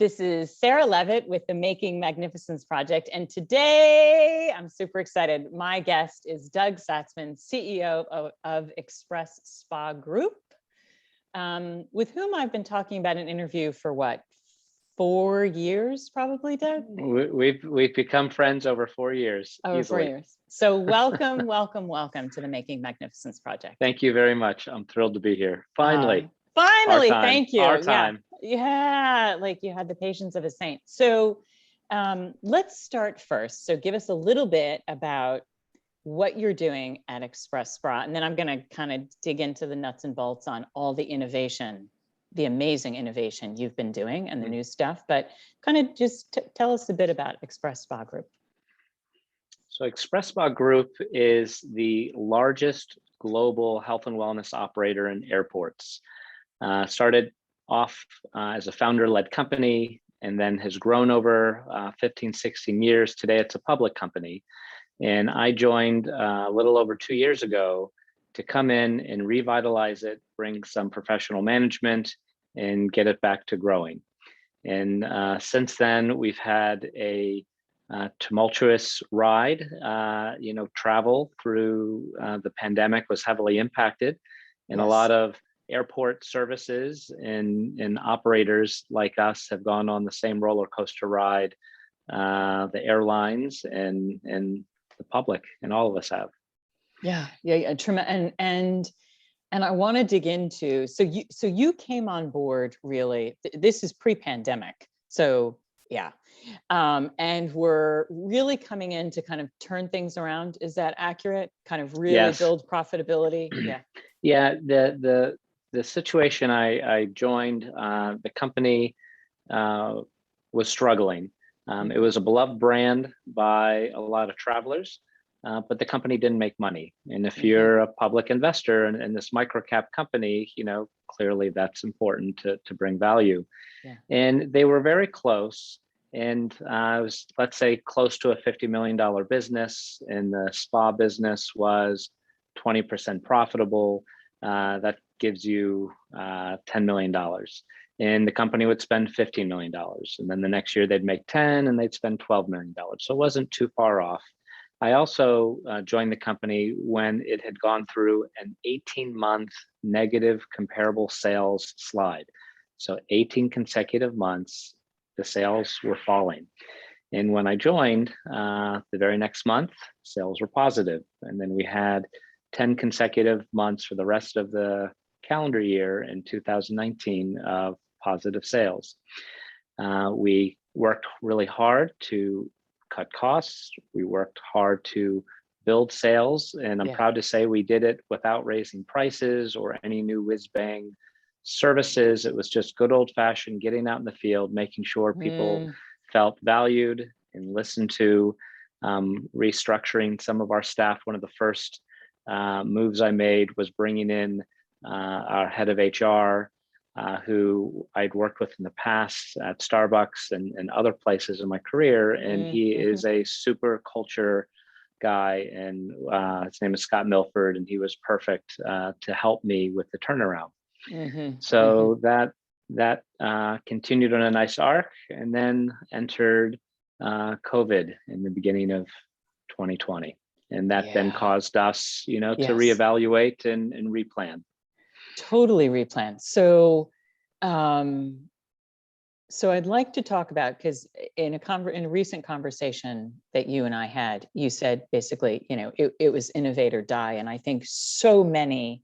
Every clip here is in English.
This is Sarah Levitt with the Making Magnificence Project. And today I'm super excited. My guest is Doug Satzman, CEO of XpresSpa Group, with whom I've been talking about an interview for what, 4 years, probably, Doug? We've become friends over 4 years. Over easily. 4 years. So welcome, welcome to the Making Magnificence Project. Thank you very much. I'm thrilled to be here. Finally. Thank you. Our time. Yeah, like you had the patience of a saint. So let's start first. So give us a little bit about what you're doing at XpresSpa, and then I'm going to kind of dig into the nuts and bolts on all the innovation, the amazing innovation you've been doing and the new stuff, but kind of just tell us a bit about XpresSpa Group. So XpresSpa Group is the largest global health and wellness operator in airports. Started off as a founder-led company and then has grown over 15, 16 years. Today, it's a public company. And I joined a little over 2 years ago to come in and revitalize it, bring some professional management, and get it back to growing. And since then, we've had a tumultuous ride. Travel through the pandemic was heavily impacted, and Yes. A lot of airport services and operators like us have gone on the same roller coaster ride, the airlines and the public, and all of us have. Yeah. And I want to dig into, so you came on board really, this is pre-pandemic. So yeah. And we're really coming in to kind of turn things around. Is that accurate? Kind of really Yes. build profitability? Yeah. Yeah, the situation I joined, the company was struggling. It was a beloved brand by a lot of travelers, but the company didn't make money. And if you're a public investor in this microcap company, clearly that's important to bring value. Yeah. And they were very close. And it was, let's say, close to a $50 million business. And the spa business was 20% profitable. That gives you $10 million. And the company would spend $15 million. And then the next year they'd make 10 and they'd spend $12 million. So it wasn't too far off. I also joined the company when it had gone through an 18-month negative comparable sales slide. So 18 consecutive months, the sales were falling. And when I joined, the very next month, sales were positive. And then we had 10 consecutive months for the rest of the calendar year in 2019 of positive sales. We worked really hard to cut costs. We worked hard to build sales. And I'm proud to say we did it without raising prices or any new whiz-bang services. It was just good old-fashioned getting out in the field, making sure people felt valued and listened to, restructuring some of our staff. One of the first moves I made was bringing in our head of HR, who I'd worked with in the past at Starbucks and other places in my career. And he is a super culture guy, and his name is Scott Milford, and he was perfect to help me with the turnaround. So that continued on a nice arc, and then entered COVID in the beginning of 2020. And that then caused us, to reevaluate and replan. Totally replan. So, so I'd like to talk about, because in a recent conversation that you and I had, you said basically, it was innovate or die. And I think so many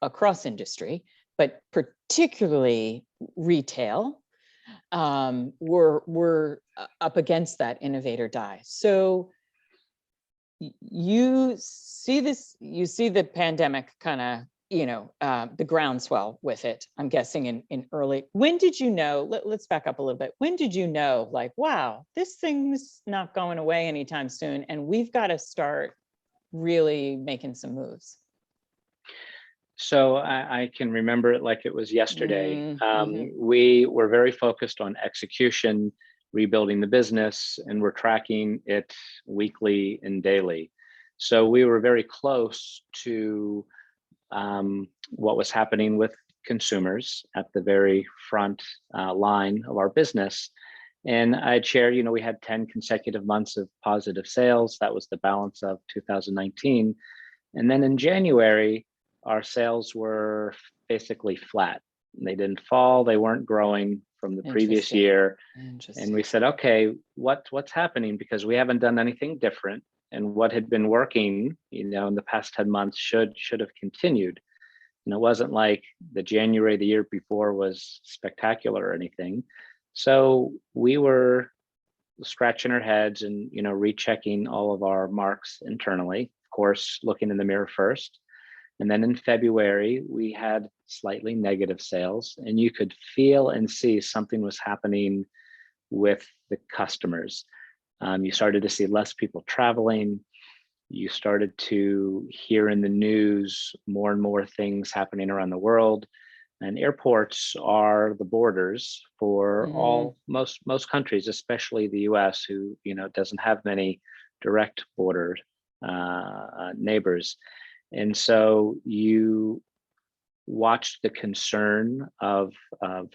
across industry, but particularly retail, were up against that innovate or die. So you see the pandemic kind of, the groundswell with it, I'm guessing in early. When did you know, let's back up a little bit. When did you know, like, wow, this thing's not going away anytime soon, and we've got to start really making some moves? So I can remember it like it was yesterday. We were very focused on execution, rebuilding the business, and we're tracking it weekly and daily. So we were very close to what was happening with consumers at the very front line of our business. And I'd share, we had 10 consecutive months of positive sales. That was the balance of 2019. And then in January, our sales were basically flat. They didn't fall. They weren't growing from the previous year. And we said, okay, what's happening? Because we haven't done anything different. And what had been working, in the past 10 months should have continued. And it wasn't like the January the year before was spectacular or anything. So we were scratching our heads and, rechecking all of our marks internally, of course, looking in the mirror first. And then in February, we had slightly negative sales, and you could feel and see something was happening with the customers. You started to see less people traveling. You started to hear in the news more and more things happening around the world. And airports are the borders for most countries, especially the US, who doesn't have many direct border neighbors. And so you watched the concern of a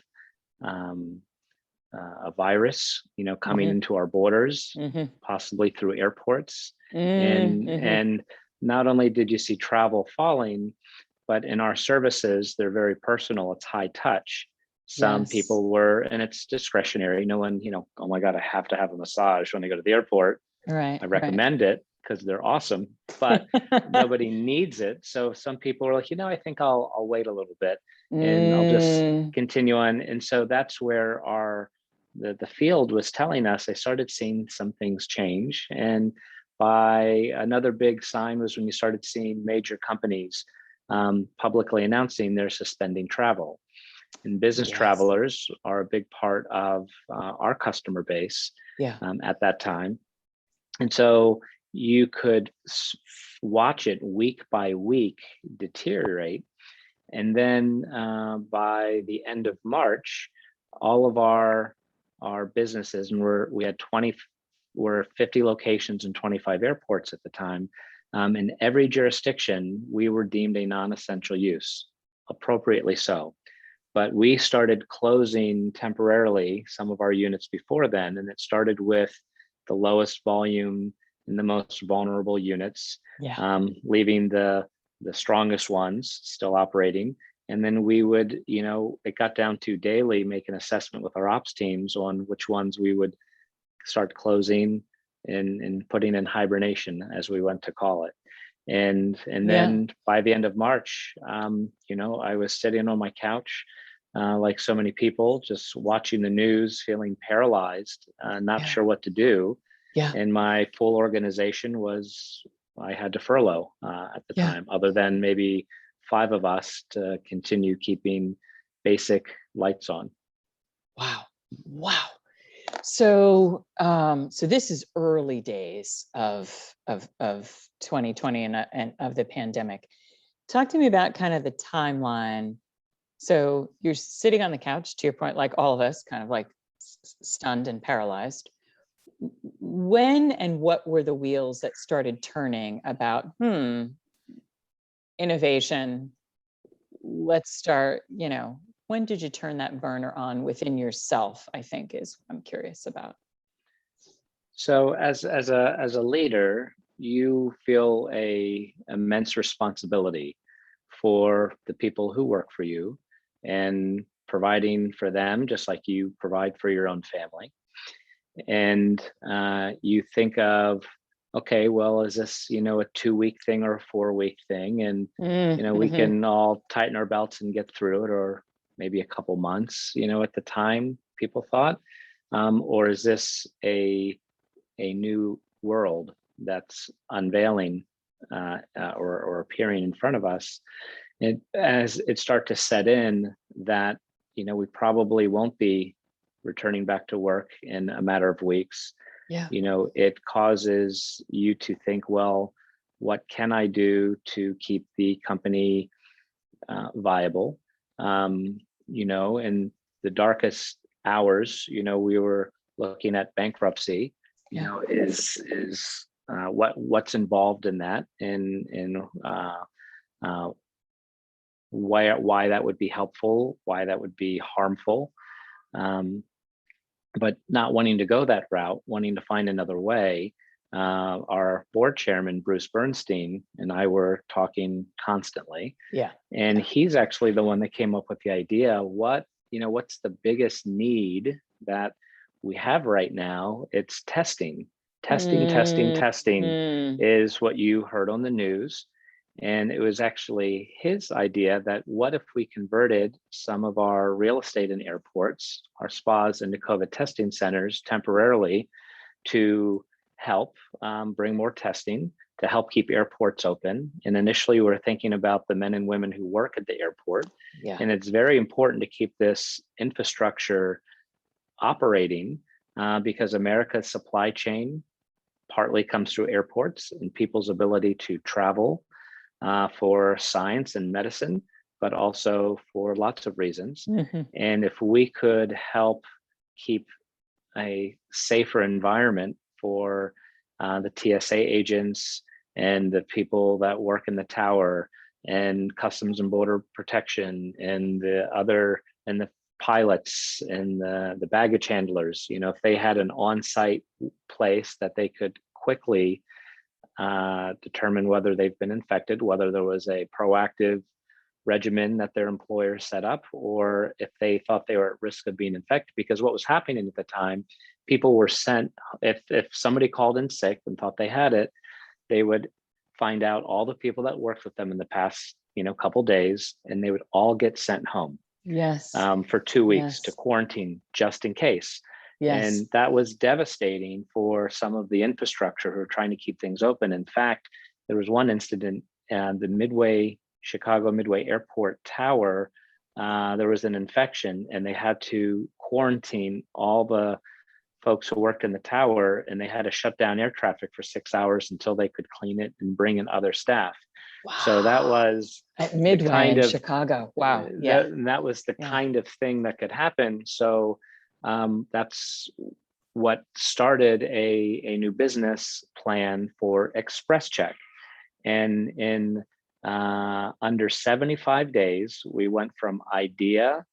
virus, coming into our borders, possibly through airports. And not only did you see travel falling, but in our services, they're very personal. It's high touch. Some people were, and it's discretionary. No one, oh my God, I have to have a massage when I go to the airport. Right. I recommend it because they're awesome, but nobody needs it. So some people are like, I think I'll wait a little bit and I'll just continue on. And so that's where the field was telling us they started seeing some things change. And by another big sign was when you started seeing major companies publicly announcing they're suspending travel. And business travelers are a big part of our customer base at that time. And so you could watch it week by week deteriorate. And then by the end of March, all of our businesses, and we had 50 locations and 25 airports at the time. In every jurisdiction, we were deemed a non-essential use, appropriately so. But we started closing temporarily some of our units before then, and it started with the lowest volume and the most vulnerable units, leaving the strongest ones still operating. And then we would, it got down to daily make an assessment with our ops teams on which ones we would start closing and putting in hibernation, as we went to call it. And then by the end of March, I was sitting on my couch, like so many people, just watching the news, feeling paralyzed, not sure what to do. And my full organization I had to furlough at the time, other than maybe 5 of us to continue keeping basic lights on. Wow. So, so this is early days of 2020 and of the pandemic. Talk to me about kind of the timeline. So you're sitting on the couch, to your point, like all of us, kind of like stunned and paralyzed. When and what were the wheels that started turning about, innovation? Let's start, when did you turn that burner on within yourself, I think is what I'm curious about. So as a leader, you feel a immense responsibility for the people who work for you and providing for them, just like you provide for your own family. And you think of, okay, well, is this, a 2-week thing or a 4-week thing? And, we can all tighten our belts and get through it, or maybe a couple months, at the time people thought, or is this a new world that's unveiling or appearing in front of us? And as it start to set in that, we probably won't be returning back to work in a matter of weeks. It causes you to think, well, what can I do to keep the company viable? In the darkest hours, we were looking at bankruptcy. Is what's involved in that, and why that would be helpful, why that would be harmful. But not wanting to go that route, wanting to find another way, our board chairman, Bruce Bernstein, and I were talking constantly. Yeah. And he's actually the one that came up with the idea, what's the biggest need that we have right now? It's testing. Testing is what you heard on the news. And it was actually his idea that what if we converted some of our real estate in airports, our spas, into COVID testing centers temporarily to help bring more testing, to help keep airports open. And initially we were thinking about the men and women who work at the airport. Yeah. And it's very important to keep this infrastructure operating because America's supply chain partly comes through airports and people's ability to travel for science and medicine, but also for lots of reasons. Mm-hmm. And if we could help keep a safer environment for the TSA agents and the people that work in the tower and Customs and Border Protection and the pilots and the baggage handlers, if they had an on-site place that they could quickly determine whether they've been infected, whether there was a proactive regimen that their employer set up, or if they thought they were at risk of being infected. Because what was happening at the time, people were sent, if somebody called in sick and thought they had it, they would find out all the people that worked with them in the past, couple days, and they would all get sent home. Yes. For 2 weeks to quarantine just in case. Yes. And that was devastating for some of the infrastructure who are trying to keep things open. In fact, there was one incident, the Chicago Midway Airport Tower, there was an infection and they had to quarantine all the folks who worked in the tower, and they had to shut down air traffic for 6 hours until they could clean it and bring in other staff. Wow. So that was at Midway in Chicago. Wow. Yeah. That was the kind of thing that could happen. So that's what started a new business plan for XpresCheck. And in under 75 days, we went from idea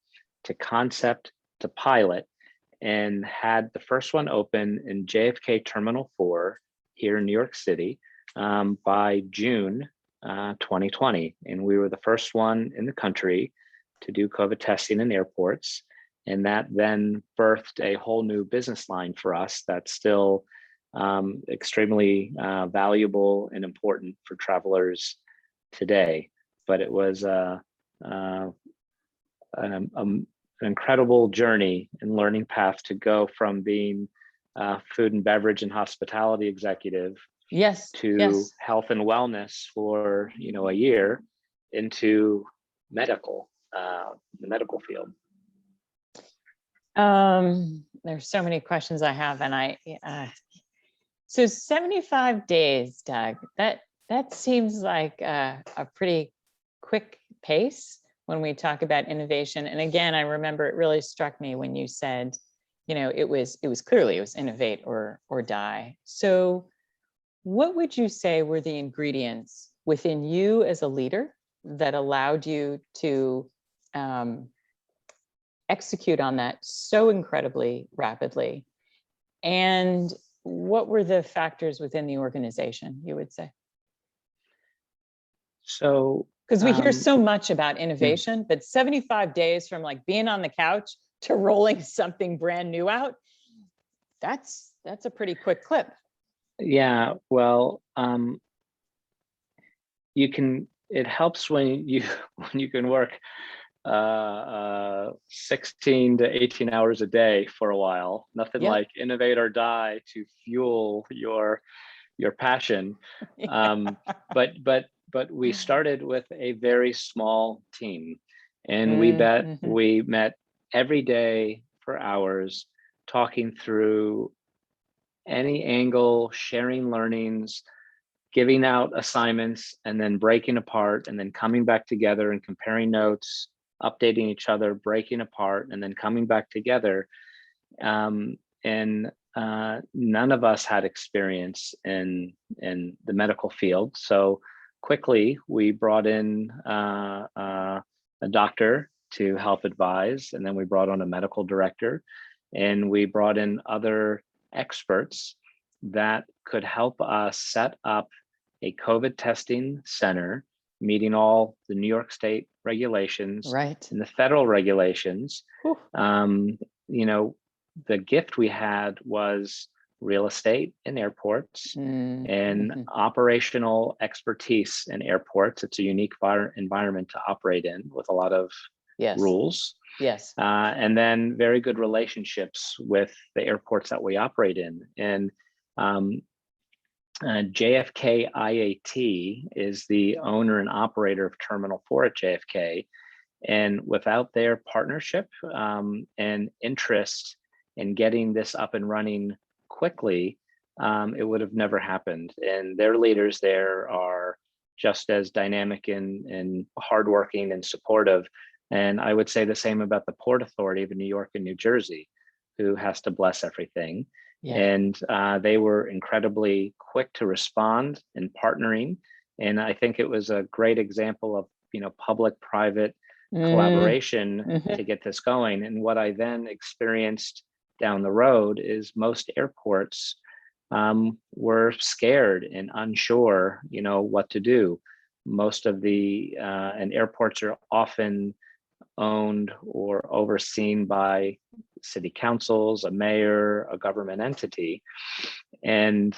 to concept to pilot, and had the first one open in JFK Terminal 4 here in New York City by June 2020. And we were the first one in the country to do COVID testing in airports. And that then birthed a whole new business line for us that's still extremely valuable and important for travelers today. But it was an incredible journey and learning path to go from being food and beverage and hospitality executive to health and wellness for a year into medical, the medical field. There's so many questions I have, and so 75 days, Doug, that seems like a pretty quick pace when we talk about innovation. And again, I remember it really struck me when you said, it was clearly it was innovate or die. So what would you say were the ingredients within you as a leader that allowed you to execute on that so incredibly rapidly? And what were the factors within the organization, you would say? So, because we hear so much about innovation, but 75 days from like being on the couch to rolling something brand new out, that's a pretty quick clip. Yeah, well, it helps when you can work 16 to 18 hours a day for a while. Nothing like innovate or die to fuel your passion. But we started with a very small team, and we met every day for hours, talking through any angle, sharing learnings, giving out assignments, and then breaking apart, and then coming back together and comparing notes, updating each other, breaking apart, and then coming back together. And none of us had experience in the medical field. So quickly we brought in a doctor to help advise, and then we brought on a medical director, and we brought in other experts that could help us set up a COVID testing center, meeting all the New York State regulations Right. and the federal regulations. You know, the gift we had was real estate in airports and operational expertise in airports. It's a unique environment to operate in with a lot of rules. Yes. And then very good relationships with the airports that we operate in. And JFK IAT is the owner and operator of Terminal 4 at JFK. And without their partnership and interest in getting this up and running quickly, it would have never happened. And their leaders there are just as dynamic and hardworking and supportive. And I would say the same about the Port Authority of New York and New Jersey, who has to bless everything. Yeah. And they were incredibly quick to respond and partnering. And I think it was a great example of, public-private collaboration to get this going. And what I then experienced down the road is most airports were scared and unsure, what to do. Most of and airports are often owned or overseen by city councils, a mayor, a government entity. And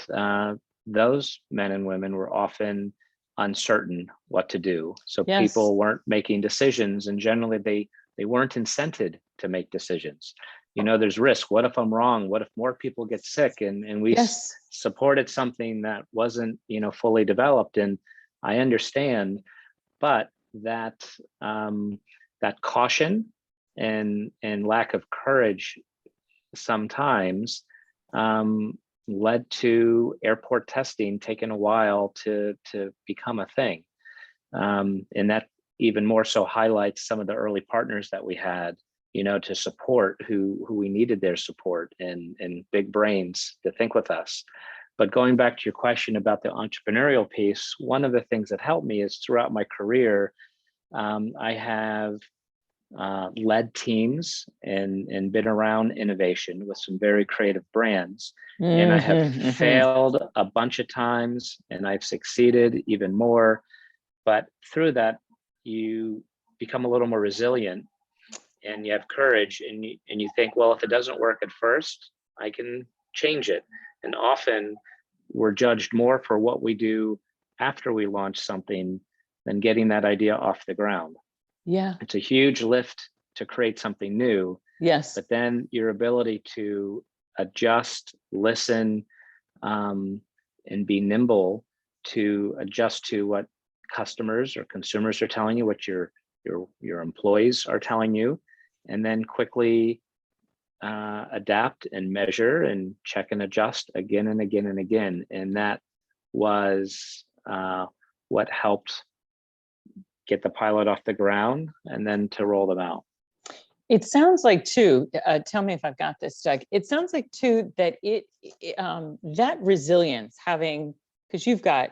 those men and women were often uncertain what to do. So people weren't making decisions, and generally they weren't incented to make decisions. There's risk. What if I'm wrong? What if more people get sick? And we supported something that wasn't, fully developed. And I understand, but that caution and lack of courage sometimes led to airport testing taking a while to become a thing. And that even more so highlights some of the early partners that we had, to support who we needed their support and big brains to think with us. But going back to your question about the entrepreneurial piece, one of the things that helped me is throughout my career, I have led teams and been around innovation with some very creative brands. And I have failed a bunch of times and I've succeeded even more. But through that, you become a little more resilient and you have courage and you think, well, if it doesn't work at first, I can change it. And often we're judged more for what we do after we launch something than getting that idea off the ground. Yeah. It's a huge lift to create something new. Yes. But then your ability to adjust, listen, and be nimble to adjust to what customers or consumers are telling you, what your employees are telling you, and then quickly adapt and measure and check and adjust again and again and again. And that was what helped get the pilot off the ground and then to roll them out. It sounds like too, tell me if I've got this, Doug. It sounds like too that that resilience, having, because you've got,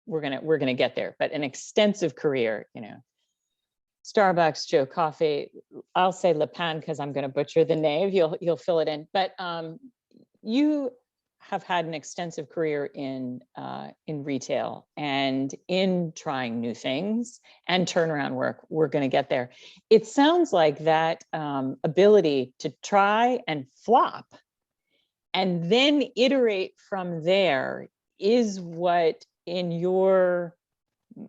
we're gonna get there, but an extensive career, Starbucks, Joe Coffee, I'll say Le Pen because I'm going to butcher the name. You'll fill it in, but you have had an extensive career in retail and in trying new things and turnaround work. We're going to get there. It sounds like that ability to try and flop and then iterate from there is what, in your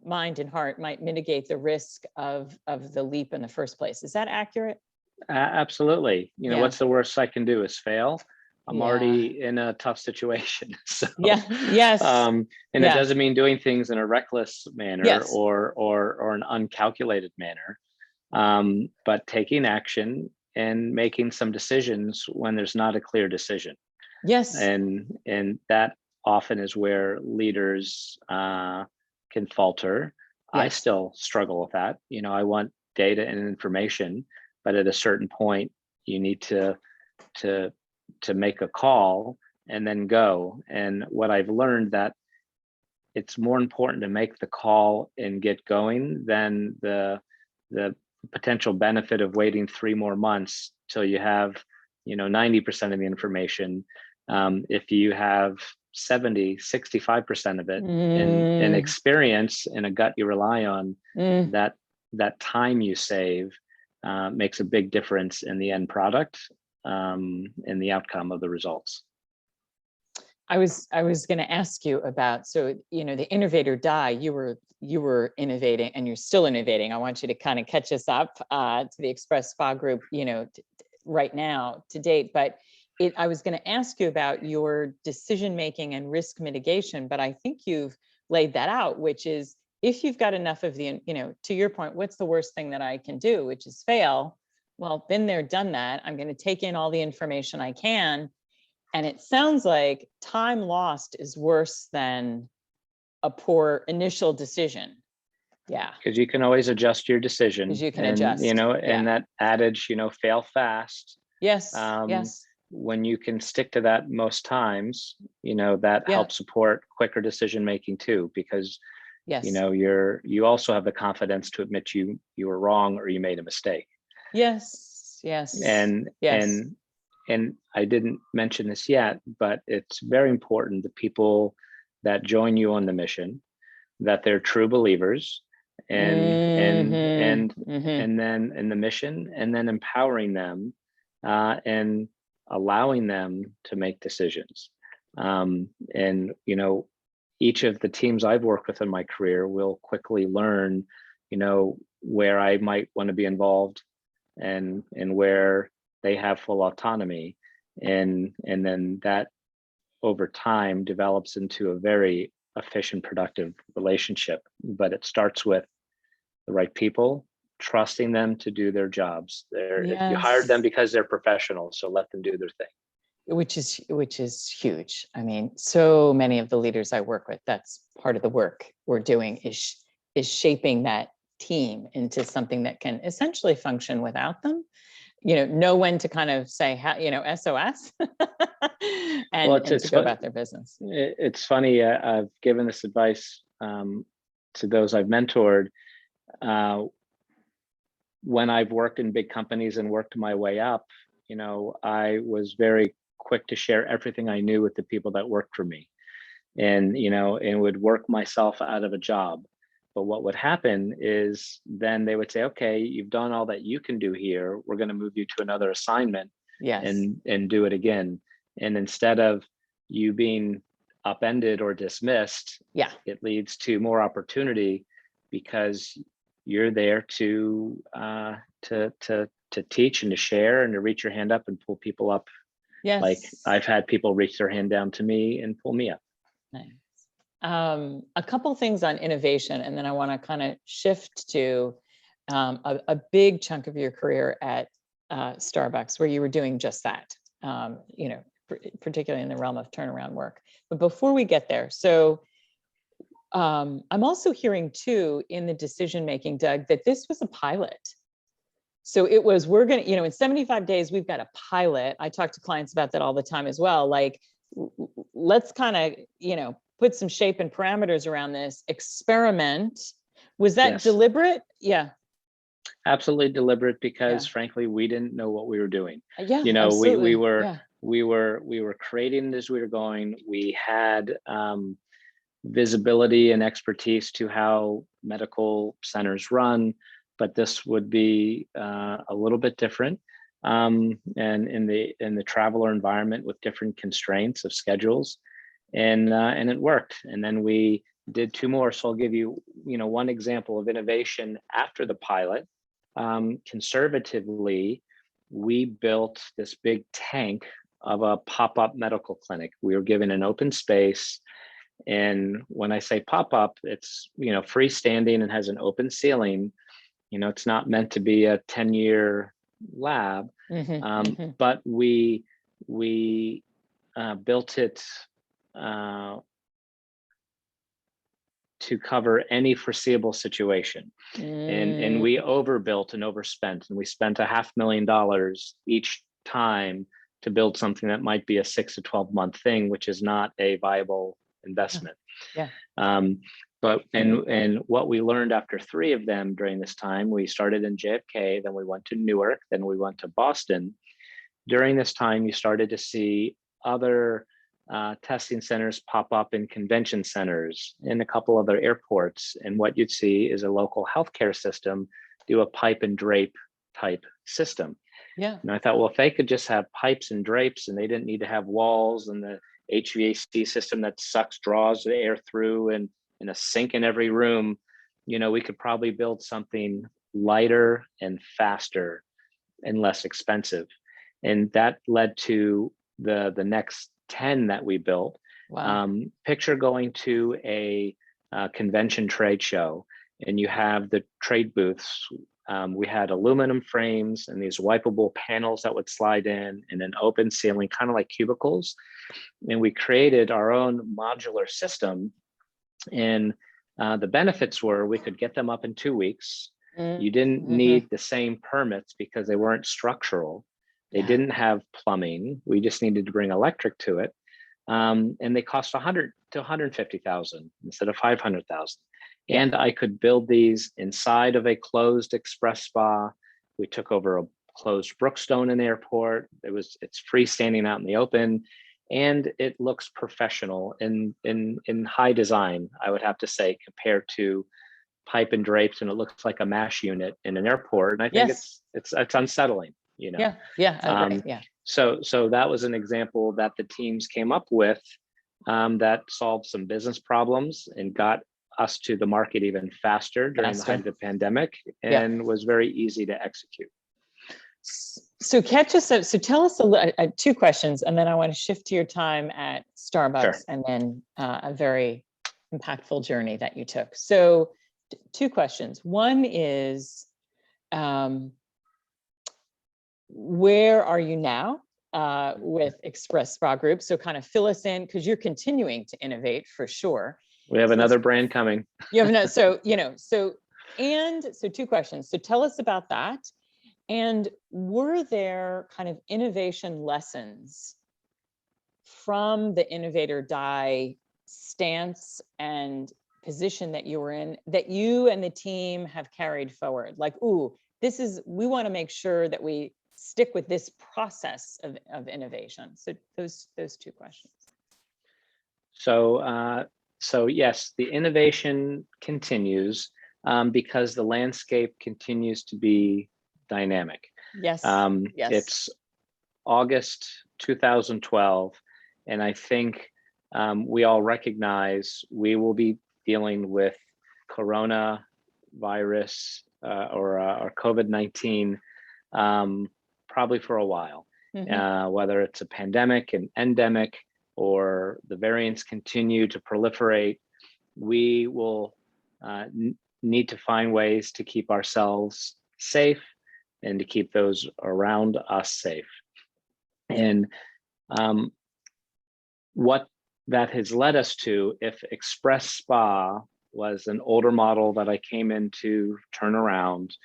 mind and heart, might mitigate the risk of the leap in the first place. Is that accurate? Absolutely. What's the worst I can do is fail. I'm already in a tough situation. So, yes. And it doesn't mean doing things in a reckless manner or an uncalculated manner, but taking action and making some decisions when there's not a clear decision. Yes. And that often is where leaders can falter. Yes. I still struggle with that. I want data and information, but at a certain point, you need to make a call and then go. And what I've learned that it's more important to make the call and get going than the potential benefit of waiting 3 more months till you have, 90% of the information. If you have 70, 65% of it in experience and a gut you rely on, that time you save makes a big difference in the end product, in the outcome of the results. I was going to ask you about, so, the innovate or die, you were innovating and you're still innovating. I want you to kind of catch us up to the XpresSpa Group, right now to date. But I was going to ask you about your decision-making and risk mitigation, but I think you've laid that out, which is if you've got enough of the, to your point, what's the worst thing that I can do, which is fail? Well, been there, done that. I'm going to take in all the information I can. And it sounds like time lost is worse than a poor initial decision. Yeah. Because you can always adjust your decision. Because you can adjust. And that adage, fail fast. Yes. Yes. When you can stick to that most times, that helps support quicker decision making too, because yes, you also have the confidence to admit you were wrong or you made a mistake. Yes. Yes. And yes. And I didn't mention this yet, but it's very important the people that join you on the mission, that they're true believers, and then in the mission, and then empowering them and allowing them to make decisions. And each of the teams I've worked with in my career will quickly learn, where I might want to be involved and where they have full autonomy, and then that over time develops into a very efficient, productive relationship. But it starts with the right people, trusting them to do their jobs. You hired them because they're professionals, so let them do their thing. Which is huge. I mean, so many of the leaders I work with, that's part of the work we're doing is shaping that team into something that can essentially function without them. Know when to kind of say, SOS and to go about their business. It's funny. I've given this advice to those I've mentored. When I've worked in big companies and worked my way up, I was very quick to share everything I knew with the people that worked for me, and would work myself out of a job. But what would happen is then they would say, okay, you've done all that you can do here. We're going to move you to another assignment. Yes. And do it again. And instead of you being upended or dismissed, it leads to more opportunity because you're there to teach and to share and to reach your hand up and pull people up. Yes. Like I've had people reach their hand down to me and pull me up. Nice. A couple things on innovation, and then I want to kind of shift to a big chunk of your career at Starbucks, where you were doing just that, particularly in the realm of turnaround work. But before we get there, so I'm also hearing too in the decision-making, Doug, that this was a pilot. So it was, we're going to, in 75 days, we've got a pilot. I talk to clients about that all the time as well. Like, let's kind of, put some shape and parameters around this experiment. Was that deliberate? Yeah. Absolutely deliberate, because frankly, we didn't know what we were doing. Yeah, we were creating as we were going. We had visibility and expertise to how medical centers run, but this would be a little bit different. And in the traveler environment with different constraints of schedules. And it worked. And then we did 2 more. So I'll give you, one example of innovation after the pilot. Conservatively, we built this big tank of a pop-up medical clinic. We were given an open space. And when I say pop-up, it's, freestanding and has an open ceiling. It's not meant to be a 10-year lab, but we built it to cover any foreseeable situation. And we overbuilt and overspent, and we spent $500,000 each time to build something that might be a 6 to 12 month thing, which is not a viable investment. Yeah. And what we learned after 3 of them during this time, we started in JFK, then we went to Newark, then we went to Boston. During this time, you started to see other testing centers pop up in convention centers, in a couple other airports. And what you'd see is a local healthcare system do a pipe and drape type system. Yeah. And I thought, well, if they could just have pipes and drapes and they didn't need to have walls and the HVAC system that draws the air through and a sink in every room, we could probably build something lighter and faster and less expensive. And that led to the next 10 that we built. Wow. Picture going to a convention trade show, and you have the trade booths. We had aluminum frames and these wipeable panels that would slide in, and an open ceiling, kind of like cubicles. And we created our own modular system. And the benefits were we could get them up in 2 weeks. You didn't need the same permits because they weren't structural. They didn't have plumbing. We just needed to bring electric to it. And they cost 100 to 150,000 instead of 500,000. Yeah. And I could build these inside of a closed XpresSpa. We took over a closed Brookstone in the airport. It's freestanding out in the open, and it looks professional in high design, I would have to say, compared to pipe and drapes, and it looks like a MASH unit in an airport. And I think it's unsettling, Yeah. Yeah. Yeah. So that was an example that the teams came up with that solved some business problems and got us to the market even faster during the height of the pandemic, and was very easy to execute. So catch us up. So tell us 2 questions, and then I want to shift to your time at Starbucks, and then a very impactful journey that you took. So 2 questions. One is, where are you now with XpresSpa Group? So kind of fill us in, because you're continuing to innovate for sure. We have another brand coming. You have another, so 2 questions. So tell us about that. And were there kind of innovation lessons from the Innovate or Die stance and position that you were in that you and the team have carried forward? Like, we want to make sure that we stick with this process of innovation. So those 2 questions. So yes, the innovation continues because the landscape continues to be dynamic. Yes. It's August 2012, and I think we all recognize we will be dealing with coronavirus or COVID-19 probably for a while, whether it's a pandemic, an endemic, or the variants continue to proliferate. We will need to find ways to keep ourselves safe and to keep those around us safe. And what that has led us to, if XpresSpa was an older model that I came in to turn around,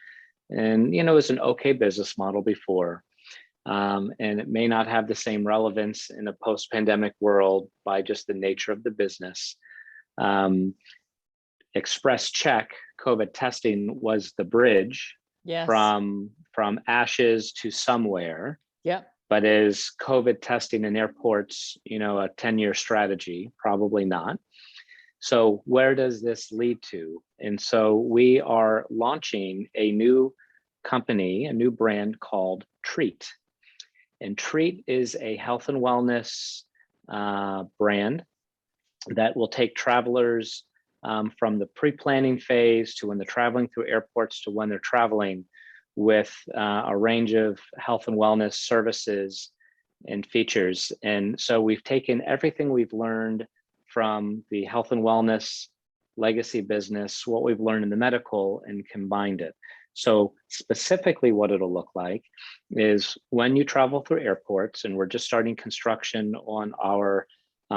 and it was an okay business model before, and it may not have the same relevance in a post-pandemic world by just the nature of the business. XpresCheck COVID testing was the bridge from ashes to somewhere. Yeah. But is COVID testing in airports, a 10-year strategy? Probably not. So where does this lead to? And so we are launching a new company, a new brand called Treat. And Treat is a health and wellness brand that will take travelers from the pre-planning phase to when they're traveling through airports to when they're traveling with a range of health and wellness services and features. And so we've taken everything we've learned from the health and wellness legacy business, what we've learned in the medical, and combined it. So specifically what it'll look like is when you travel through airports, and we're just starting construction on our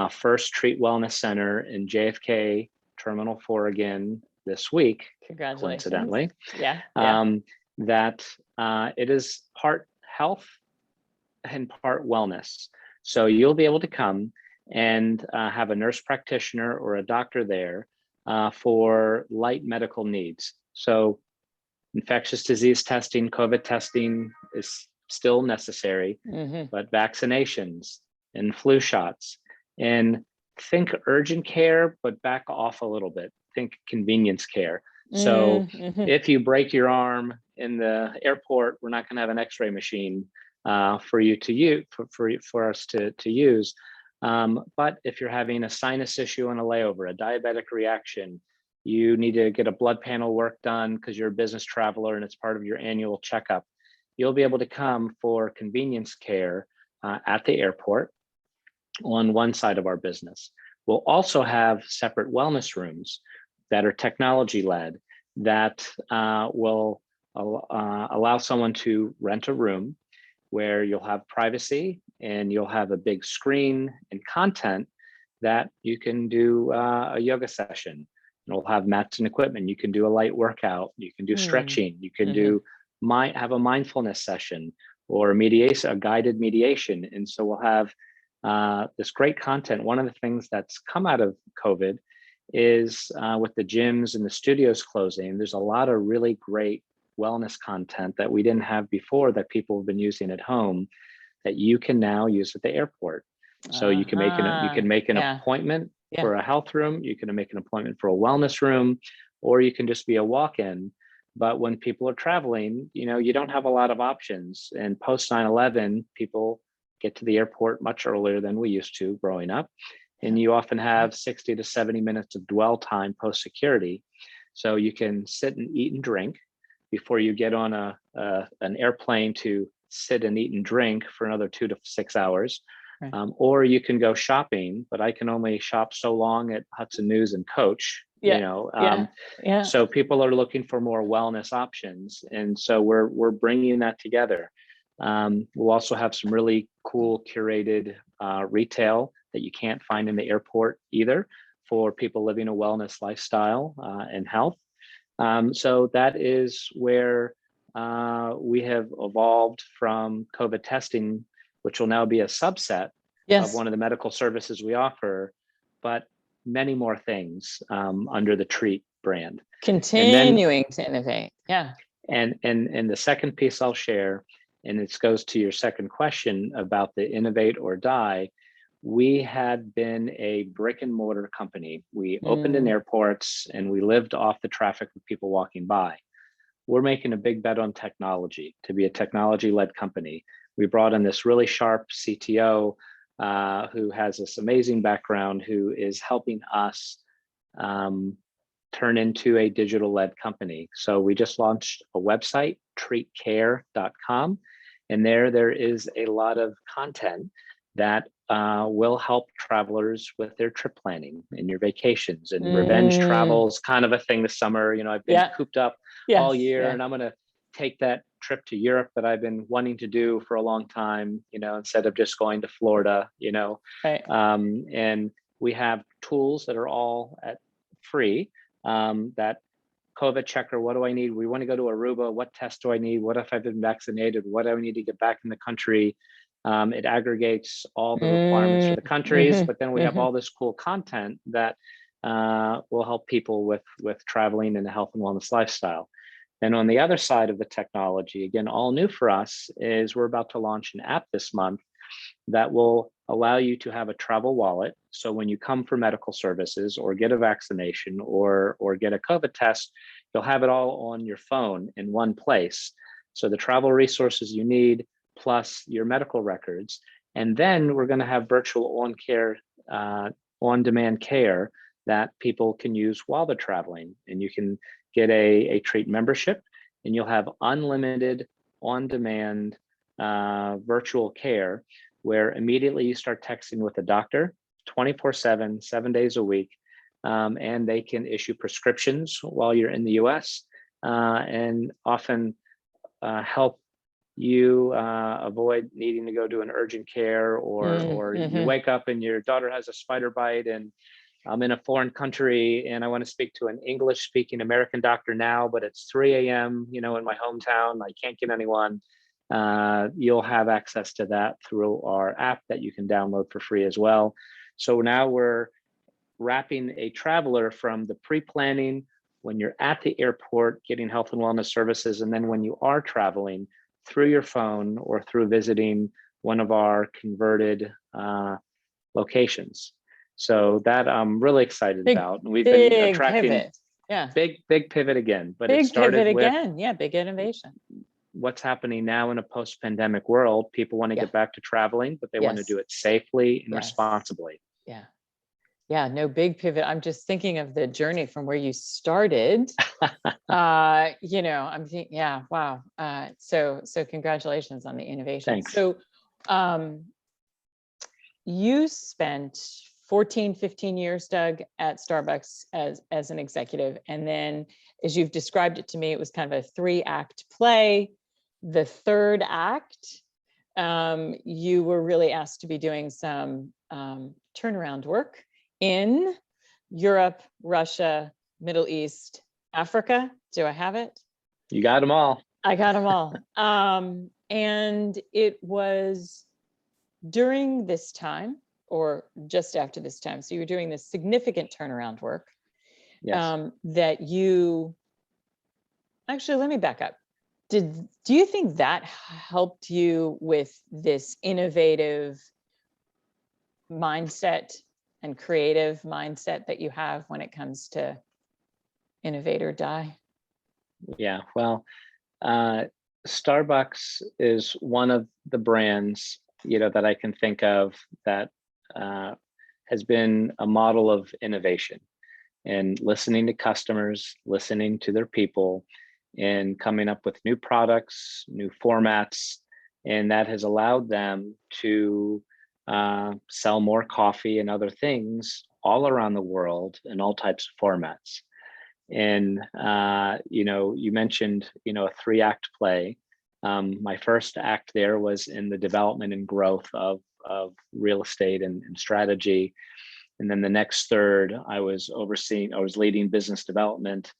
first Treat Wellness Center in JFK Terminal 4 again this week. Congratulations. Coincidentally. Yeah. That it is part health and part wellness. So you'll be able to come and have a nurse practitioner or a doctor there for light medical needs. So infectious disease testing, COVID testing is still necessary, but vaccinations and flu shots, and think urgent care, but back off a little bit. Think convenience care. So if you break your arm in the airport, we're not going to have an X-ray machine for you to use, for us to use. But if you're having a sinus issue on a layover, a diabetic reaction, you need to get a blood panel work done because you're a business traveler and it's part of your annual checkup, you'll be able to come for convenience care at the airport on one side of our business. We'll also have separate wellness rooms that are technology led that will allow someone to rent a room where you'll have privacy and you'll have a big screen and content that you can do a yoga session. We'll have mats and equipment. You can do a light workout. You can do stretching. You can do have a mindfulness session or a guided mediation. And so we'll have this great content. One of the things that's come out of COVID is with the gyms and the studios closing, there's a lot of really great wellness content that we didn't have before that people have been using at home that you can now use at the airport. So you can make an appointment for a health room, you can make an appointment for a wellness room, or you can just be a walk-in. But when people are traveling, you don't have a lot of options. And post 9/11, people get to the airport much earlier than we used to growing up. And you often have 60 to 70 minutes of dwell time post security. So you can sit and eat and drink before you get on an airplane to sit and eat and drink for another 2 to 6 hours. Right. Or you can go shopping, but I can only shop so long at Hudson News and Coach. So people are looking for more wellness options, and so we're bringing that together. We'll also have some really cool curated retail that you can't find in the airport either for people living a wellness lifestyle and health. So that is where we have evolved from COVID testing, which will now be a subset of one of the medical services we offer, but many more things under the Treat brand. Continuing to innovate. Yeah. And the second piece I'll share, and this goes to your second question about the Innovate or Die. We had been a brick and mortar company. We opened in airports and we lived off the traffic of people walking by. We're making a big bet on technology to be a technology-led company. We brought in this really sharp CTO who has this amazing background, who is helping us turn into a digital-led company. So we just launched a website, treatcare.com, and there is a lot of content that will help travelers with their trip planning and your vacations and revenge travels, kind of a thing this summer. I've been cooped up all year and I'm going to take that trip to Europe that I've been wanting to do for a long time, instead of just going to Florida, Right. And we have tools that are all free, that COVID checker, what do I need? We want to go to Aruba. What test do I need? What if I've been vaccinated? What do I need to get back in the country? It aggregates all the requirements for the countries, but then we have all this cool content that will help people with traveling and a health and wellness lifestyle. And on the other side of the technology, again, all new for us, is we're about to launch an app this month that will allow you to have a travel wallet. So when you come for medical services or get a vaccination or get a COVID test, you'll have it all on your phone in one place. So the travel resources you need, plus your medical records. And then we're going to have virtual on-demand care that people can use while they're traveling. And you can get a Treat membership, and you'll have unlimited on-demand virtual care where immediately you start texting with a doctor 24/7, 7 days a week, and they can issue prescriptions while you're in the US and often help you avoid needing to go to an urgent care or you wake up and your daughter has a spider bite and I'm in a foreign country and I want to speak to an English speaking American doctor now, but it's 3 a.m. In my hometown, I can't get anyone. You'll have access to that through our app that you can download for free as well. So now we're wrapping a traveler from the pre-planning, when you're at the airport getting health and wellness services, and then when you are traveling through your phone or through visiting one of our converted locations. So that I'm really excited about. And we've been attracting pivot. Yeah. Big pivot again, but big it started pivot with again. Yeah, big innovation. what's happening now in a post-pandemic world. People want to get back to traveling, but they want to do it safely and responsibly. Yeah. Yeah, no, big pivot. I'm just thinking of the journey from where you started. You know, I'm thinking, yeah, wow. So congratulations on the innovation. Thanks. So you spent 14, 15 years, Doug, at Starbucks as an executive. And then as you've described it to me, it was kind of a 3-act play. The third act, you were really asked to be doing some turnaround work in Europe, Russia, Middle East, Africa. Do I have it? You got them all. I got them all. And it was during this time or just after this time. So you're doing this significant turnaround work. Yes. That you, actually, let me back up. Do you think that helped you with this innovative mindset and creative mindset that you have when it comes to innovate or die? Yeah, well, Starbucks is one of the brands, you know, that I can think of that has been a model of innovation and listening to customers, listening to their people, and coming up with new products, new formats, and that has allowed them to sell more coffee and other things all around the world in all types of formats. And you know, you mentioned, you know, a 3-act play. My first act there was in the development and growth of real estate and strategy. And then the next third, I was leading business development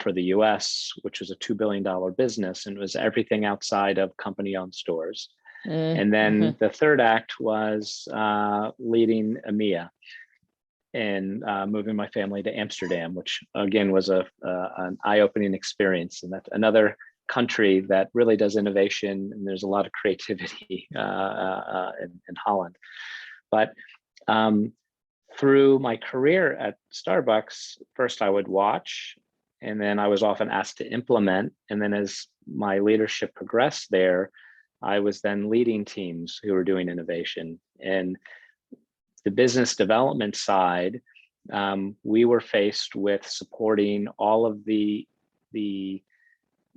for the US, which was a $2 billion business, and it was everything outside of company-owned stores. And then the third act was leading EMEA and moving my family to Amsterdam, which again was an eye-opening experience. And that's another country that really does innovation, and there's a lot of creativity in Holland. But through my career at Starbucks, first I would watch, and then I was often asked to implement. And then as my leadership progressed there, I was then leading teams who were doing innovation. And the business development side, we were faced with supporting all of the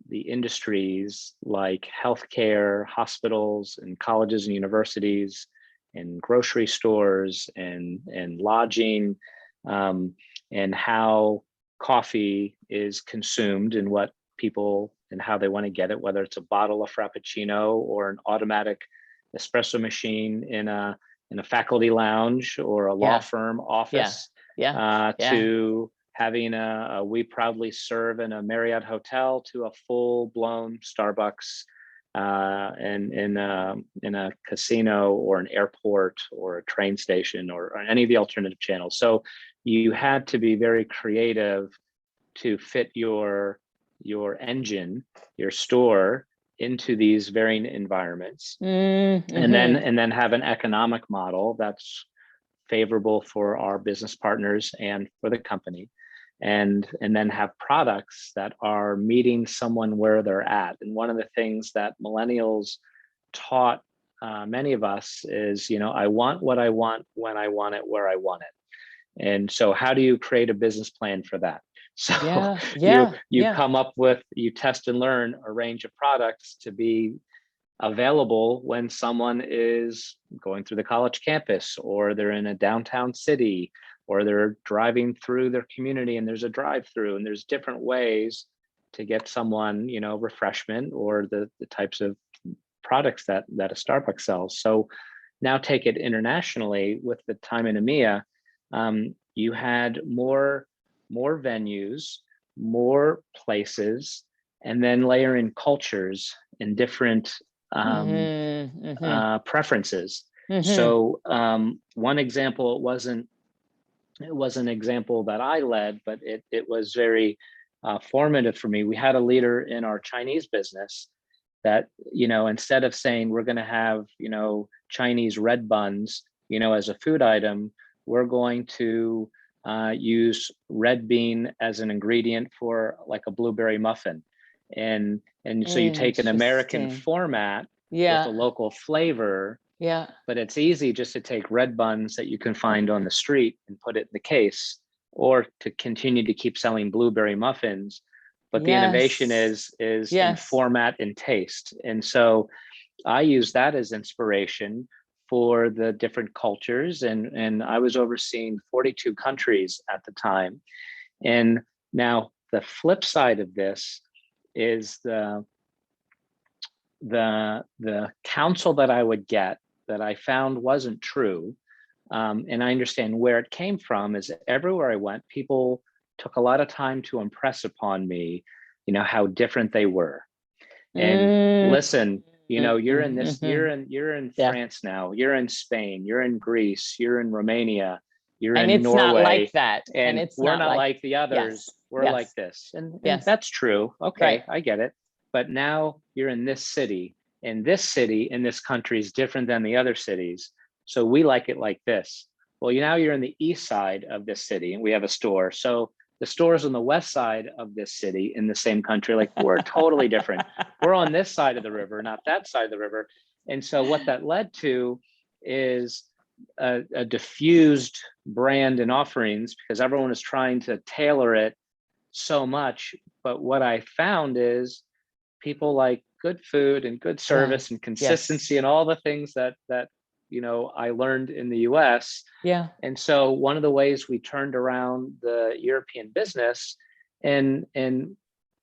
industries like healthcare, hospitals, and colleges and universities, and grocery stores, and lodging, and how coffee is consumed and what people and how they want to get it, whether it's a bottle of Frappuccino or an automatic espresso machine in a faculty lounge or a law firm office, to having a We Proudly Serve in a Marriott hotel, to a full-blown Starbucks in a casino or an airport or a train station or any of the alternative channels. So you had to be very creative to fit your engine, your store, into these varying environments, and then have an economic model that's favorable for our business partners and for the company, and then have products that are meeting someone where they're at. And one of the things that millennials taught many of us is, you know, I want what I want, when I want it, where I want it. And so how do you create a business plan for that? So you come up with, you test and learn a range of products to be available when someone is going through the college campus, or they're in a downtown city, or they're driving through their community and there's a drive-through, and there's different ways to get someone, you know, refreshment or the types of products that a Starbucks sells. So now take it internationally. With the time in EMEA, you had more venues, more places, and then layer in cultures and different preferences. So one example, it was an example that I led, but it was very formative for me. We had a leader in our Chinese business that, instead of saying we're going to have, Chinese red buns, as a food item, we're going to use red bean as an ingredient for like a blueberry muffin. And so you take an American format with a local flavor. Yeah. But it's easy just to take red buns that you can find on the street and put it in the case, or to continue to keep selling blueberry muffins. But the innovation is in format and taste. And so I use that as inspiration for the different cultures. And I was overseeing 42 countries at the time. And now the flip side of this is the counsel that I would get that I found wasn't true. And I understand where it came from is everywhere I went, people took a lot of time to impress upon me, how different they were. And listen, you're in this, you're in France now, you're in Spain, you're in Greece, you're in Romania, you're in Norway. And it's not like that. And it's we're not like the others. We're like this. And that's true. Okay, I get it. But now you're in this city. And this city in this country is different than the other cities. So we like it like this. Well, now you're in the east side of this city and we have a store. So the store's on the west side of this city in the same country. Like, we're totally different. We're on this side of the river, not that side of the river. And so what that led to is a diffused brand and offerings, because everyone is trying to tailor it so much. But what I found is people like good food and good service and consistency and all the things that I learned in the US. Yeah. And so one of the ways we turned around the European business, and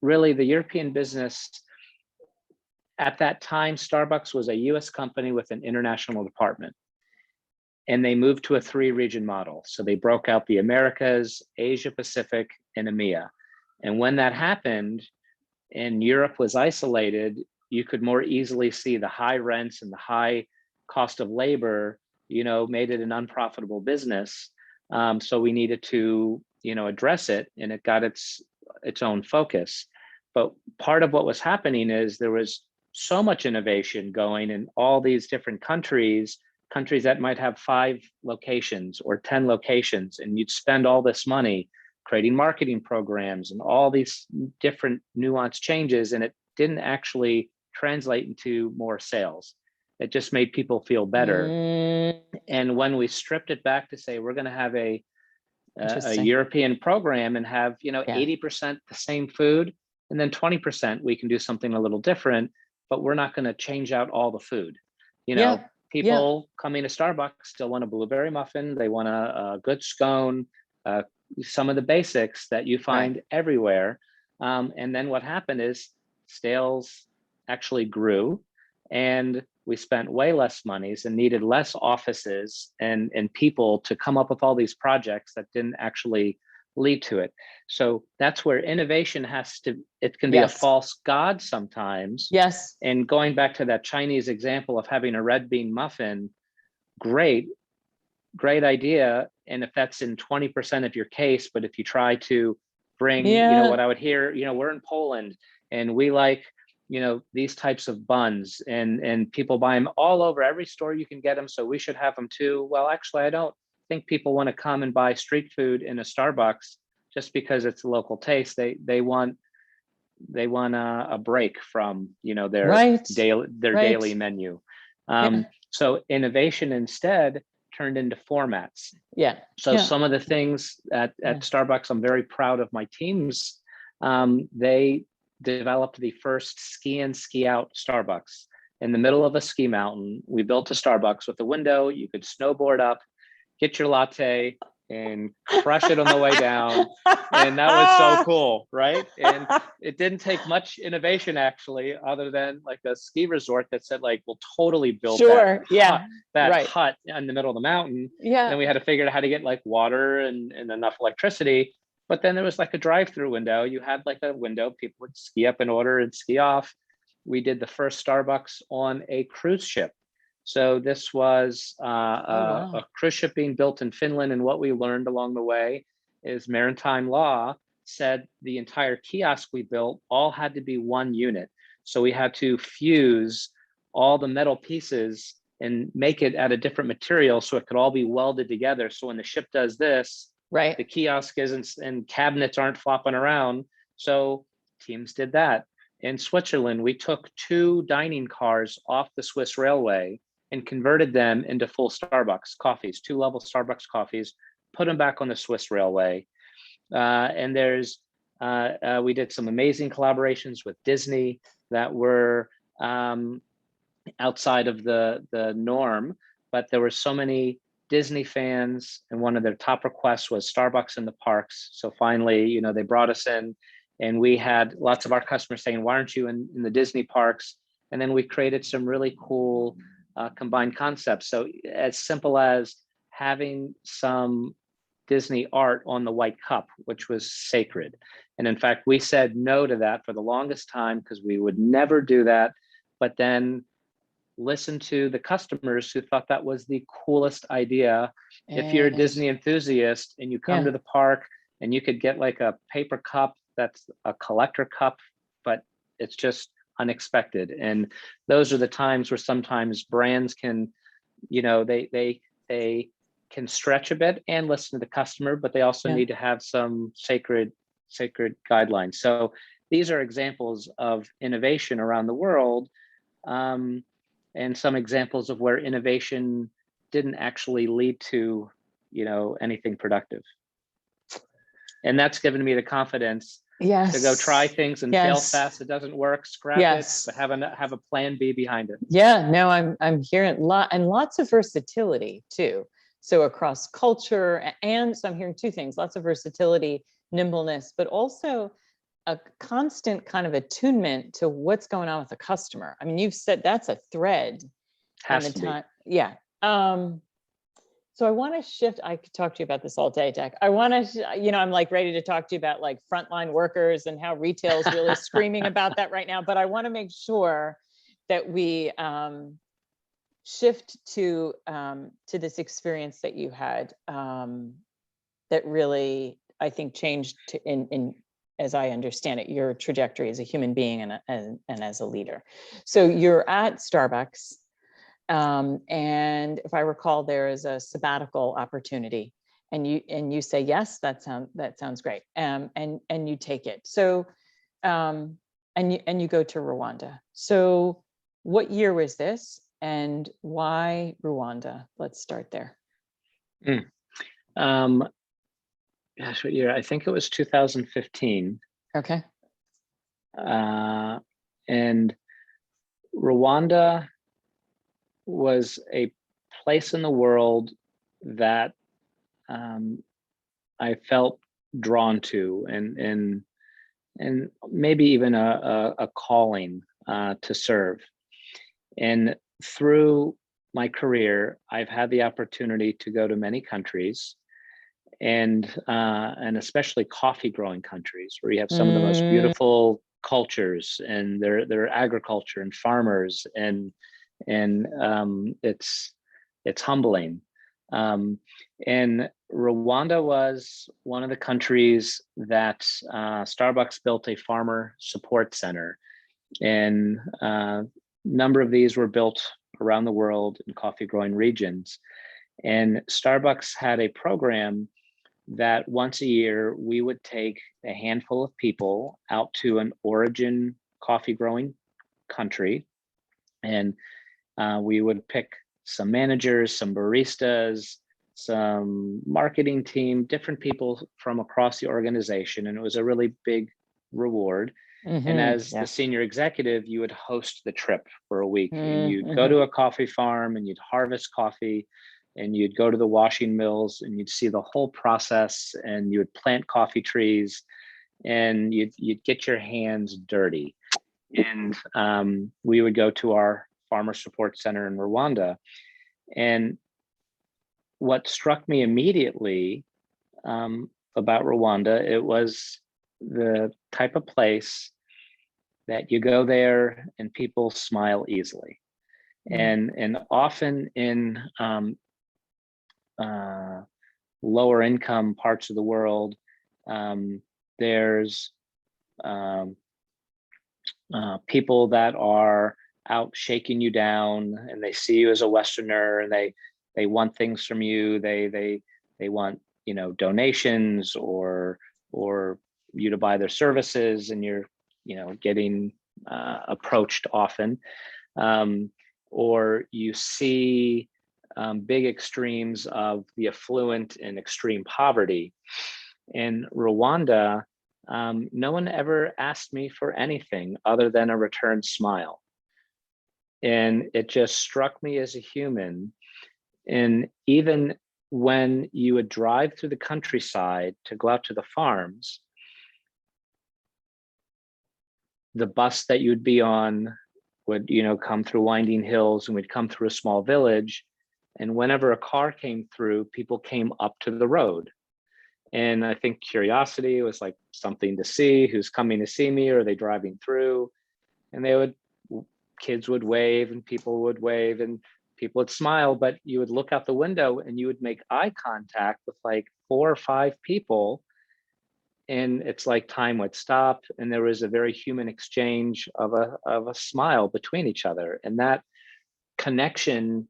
really the European business at that time, Starbucks was a US company with an international department. And they moved to a 3-region model. So they broke out the Americas, Asia Pacific, and EMEA. And when that happened, and Europe was isolated, you could more easily see the high rents and the high cost of labor, made it an unprofitable business. So we needed to, address it, and it got its own focus. But part of what was happening is there was so much innovation going in all these different countries that might have 5 locations or 10 locations, and you'd spend all this money creating marketing programs and all these different nuanced changes, and it didn't actually translate into more sales. It just made people feel better. And when we stripped it back to say we're going to have a European program and have 80% the same food, and then 20% we can do something a little different, but we're not going to change out all the food. People coming to Starbucks still want a blueberry muffin. They want a good scone, some of the basics that you find everywhere. And then what happened is sales actually grew, and we spent way less monies and needed less offices and people to come up with all these projects that didn't actually lead to it. So that's where innovation it can be a false god sometimes. Yes. And going back to that Chinese example of having a red bean muffin, great idea. And if that's in 20% of your case, but if you try to bring, what I would hear, we're in Poland and we like, these types of buns and people buy them all over, every store you can get them. So we should have them too. Well, actually, I don't think people want to come and buy street food in a Starbucks just because it's a local taste. They want a break from, their daily menu. So innovation instead turned into formats. So some of the things at Starbucks, I'm very proud of my teams. They developed the first ski in, ski out Starbucks in the middle of a ski mountain. We built a Starbucks with a window. You could snowboard up, get your latte, and crush it on the way down. And that was so cool, right? And it didn't take much innovation actually, other than like a ski resort that said like, we'll totally build that hut in the middle of the mountain. And then we had to figure out how to get like water and enough electricity. But then there was like a drive-through window. You had like a window, people would ski up and order and ski off. We did the first Starbucks on a cruise ship. So this was wow. a cruise ship being built in Finland. And what we learned along the way is maritime law said the entire kiosk we built all had to be one unit. So we had to fuse all the metal pieces and make it at a different material so it could all be welded together. So when the ship does this, Right. the kiosk isn't and cabinets aren't flopping around. So teams did that. In Switzerland, we took 2 dining cars off the Swiss railway and converted them into full Starbucks coffees, 2-level Starbucks coffees, put them back on the Swiss railway. And we did some amazing collaborations with Disney that were outside of the norm, but there were so many Disney fans, and one of their top requests was Starbucks in the parks. So finally, they brought us in, and we had lots of our customers saying, "Why aren't you in the Disney parks?" And then we created some really cool combined concepts. So as simple as having some Disney art on the white cup, which was sacred. And in fact, we said no to that for the longest time because we would never do that. But then listen to the customers who thought that was the coolest idea. If you're a And Disney enthusiast and you come yeah. to the park and you could get like a paper cup that's a collector cup, but it's just unexpected. And those are the times where sometimes brands can, they can stretch a bit and listen to the customer, but they also Yeah. need to have some sacred guidelines. So these are examples of innovation around the world. And some examples of where innovation didn't actually lead to, anything productive. And that's given me the confidence Yes. to go try things and fail Yes. fast. It doesn't work, scrap Yes. it, but have a plan B behind it. Yeah, no, I'm hearing lots of versatility too. So across culture, and so I'm hearing 2 things: lots of versatility, nimbleness, but also a constant kind of attunement to what's going on with the customer. I mean, you've said that's a thread in the Has to be. time. Yeah. So I want to shift. I could talk to you about this all day, Jack. I want to, I'm like ready to talk to you about like frontline workers and how retail is really screaming about that right now. But I want to make sure that we shift to this experience that you had that really, I think, changed in as I understand it, your trajectory as a human being and as a leader. So you're at Starbucks. And if I recall, there is a sabbatical opportunity, and you say yes, that sounds great, and you take it. So, and you go to Rwanda. So, what year was this, and why Rwanda? Let's start there. Gosh, what year? I think it was 2015. Okay. And Rwanda was a place in the world that I felt drawn to, and maybe even a calling to serve. And through my career, I've had the opportunity to go to many countries, and especially coffee growing countries where you have some of the most beautiful cultures, and their agriculture and farmers, and it's humbling. And Rwanda was one of the countries that Starbucks built a farmer support center, and a number of these were built around the world in coffee growing regions. And Starbucks had a program that once a year we would take a handful of people out to an origin coffee growing country, and we would pick some managers, some baristas, some marketing team, different people from across the organization, and it was a really big reward. And as the senior executive, you would host the trip for a week, and you'd go to a coffee farm, and you'd harvest coffee, and you'd go to the washing mills, and you'd see the whole process, and you would plant coffee trees, and you'd get your hands dirty. And we would go to our farmer support center in Rwanda. And what struck me immediately about Rwanda, it was the type of place that you go there and people smile easily. And often in lower income parts of the world, there's people that are out shaking you down, and they see you as a Westerner, and they want things from you. They want, donations or you to buy their services, and you're getting approached often, or you see big extremes of the affluent and extreme poverty. In Rwanda, no one ever asked me for anything other than a return smile. And it just struck me as a human. And even when you would drive through the countryside to go out to the farms, the bus that you'd be on would, come through winding hills, and we'd come through a small village. And whenever a car came through, people came up to the road. And I think curiosity was like something to see, who's coming to see me, or are they driving through? And kids would wave, and people would wave, and people would smile, but you would look out the window and you would make eye contact with like 4 or 5 people. And it's like time would stop, and there was a very human exchange of a smile between each other. And that connection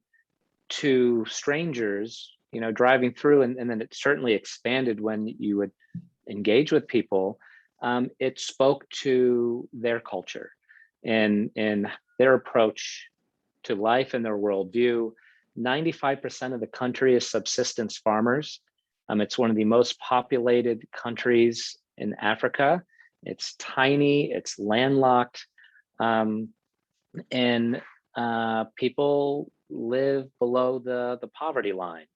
to strangers, driving through, and then it certainly expanded when you would engage with people. It spoke to their culture and their approach to life and their worldview. 95% of the country is subsistence farmers. It's one of the most populated countries in Africa. It's tiny, it's landlocked, and people live below the poverty line.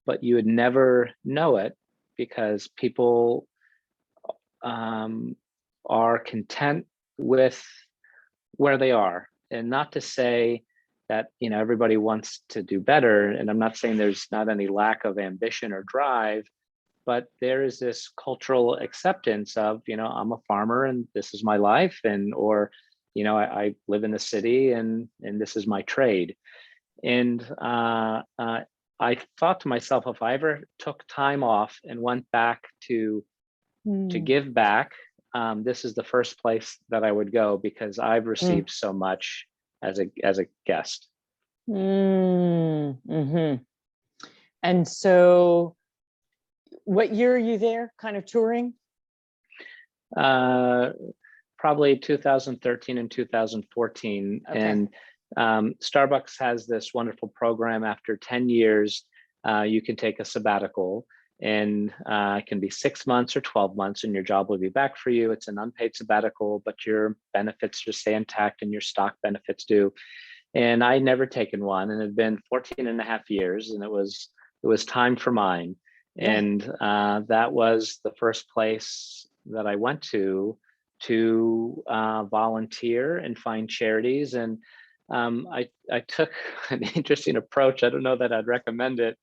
But you would never know it, because people are content with where they are. And not to say that everybody wants to do better, and I'm not saying there's not any lack of ambition or drive, but there is this cultural acceptance of, I'm a farmer and this is my life, or I live in the city and this is my trade. And I thought to myself, if I ever took time off and went back to give back, this is the first place that I would go, because I've received so much as a guest. Mm-hmm. And so what year are you there, kind of touring? Probably 2013 and 2014. Okay. And Starbucks has this wonderful program. After 10 years, you can take a sabbatical, and it can be 6 months or 12 months, and your job will be back for you. It's an unpaid sabbatical, but your benefits just stay intact and your stock benefits do. And I'd never taken one, and it had been 14 and a half years, and it was time for mine. Yeah. And that was the first place that I went to volunteer and find charities. And I took an interesting approach. I don't know that I'd recommend it.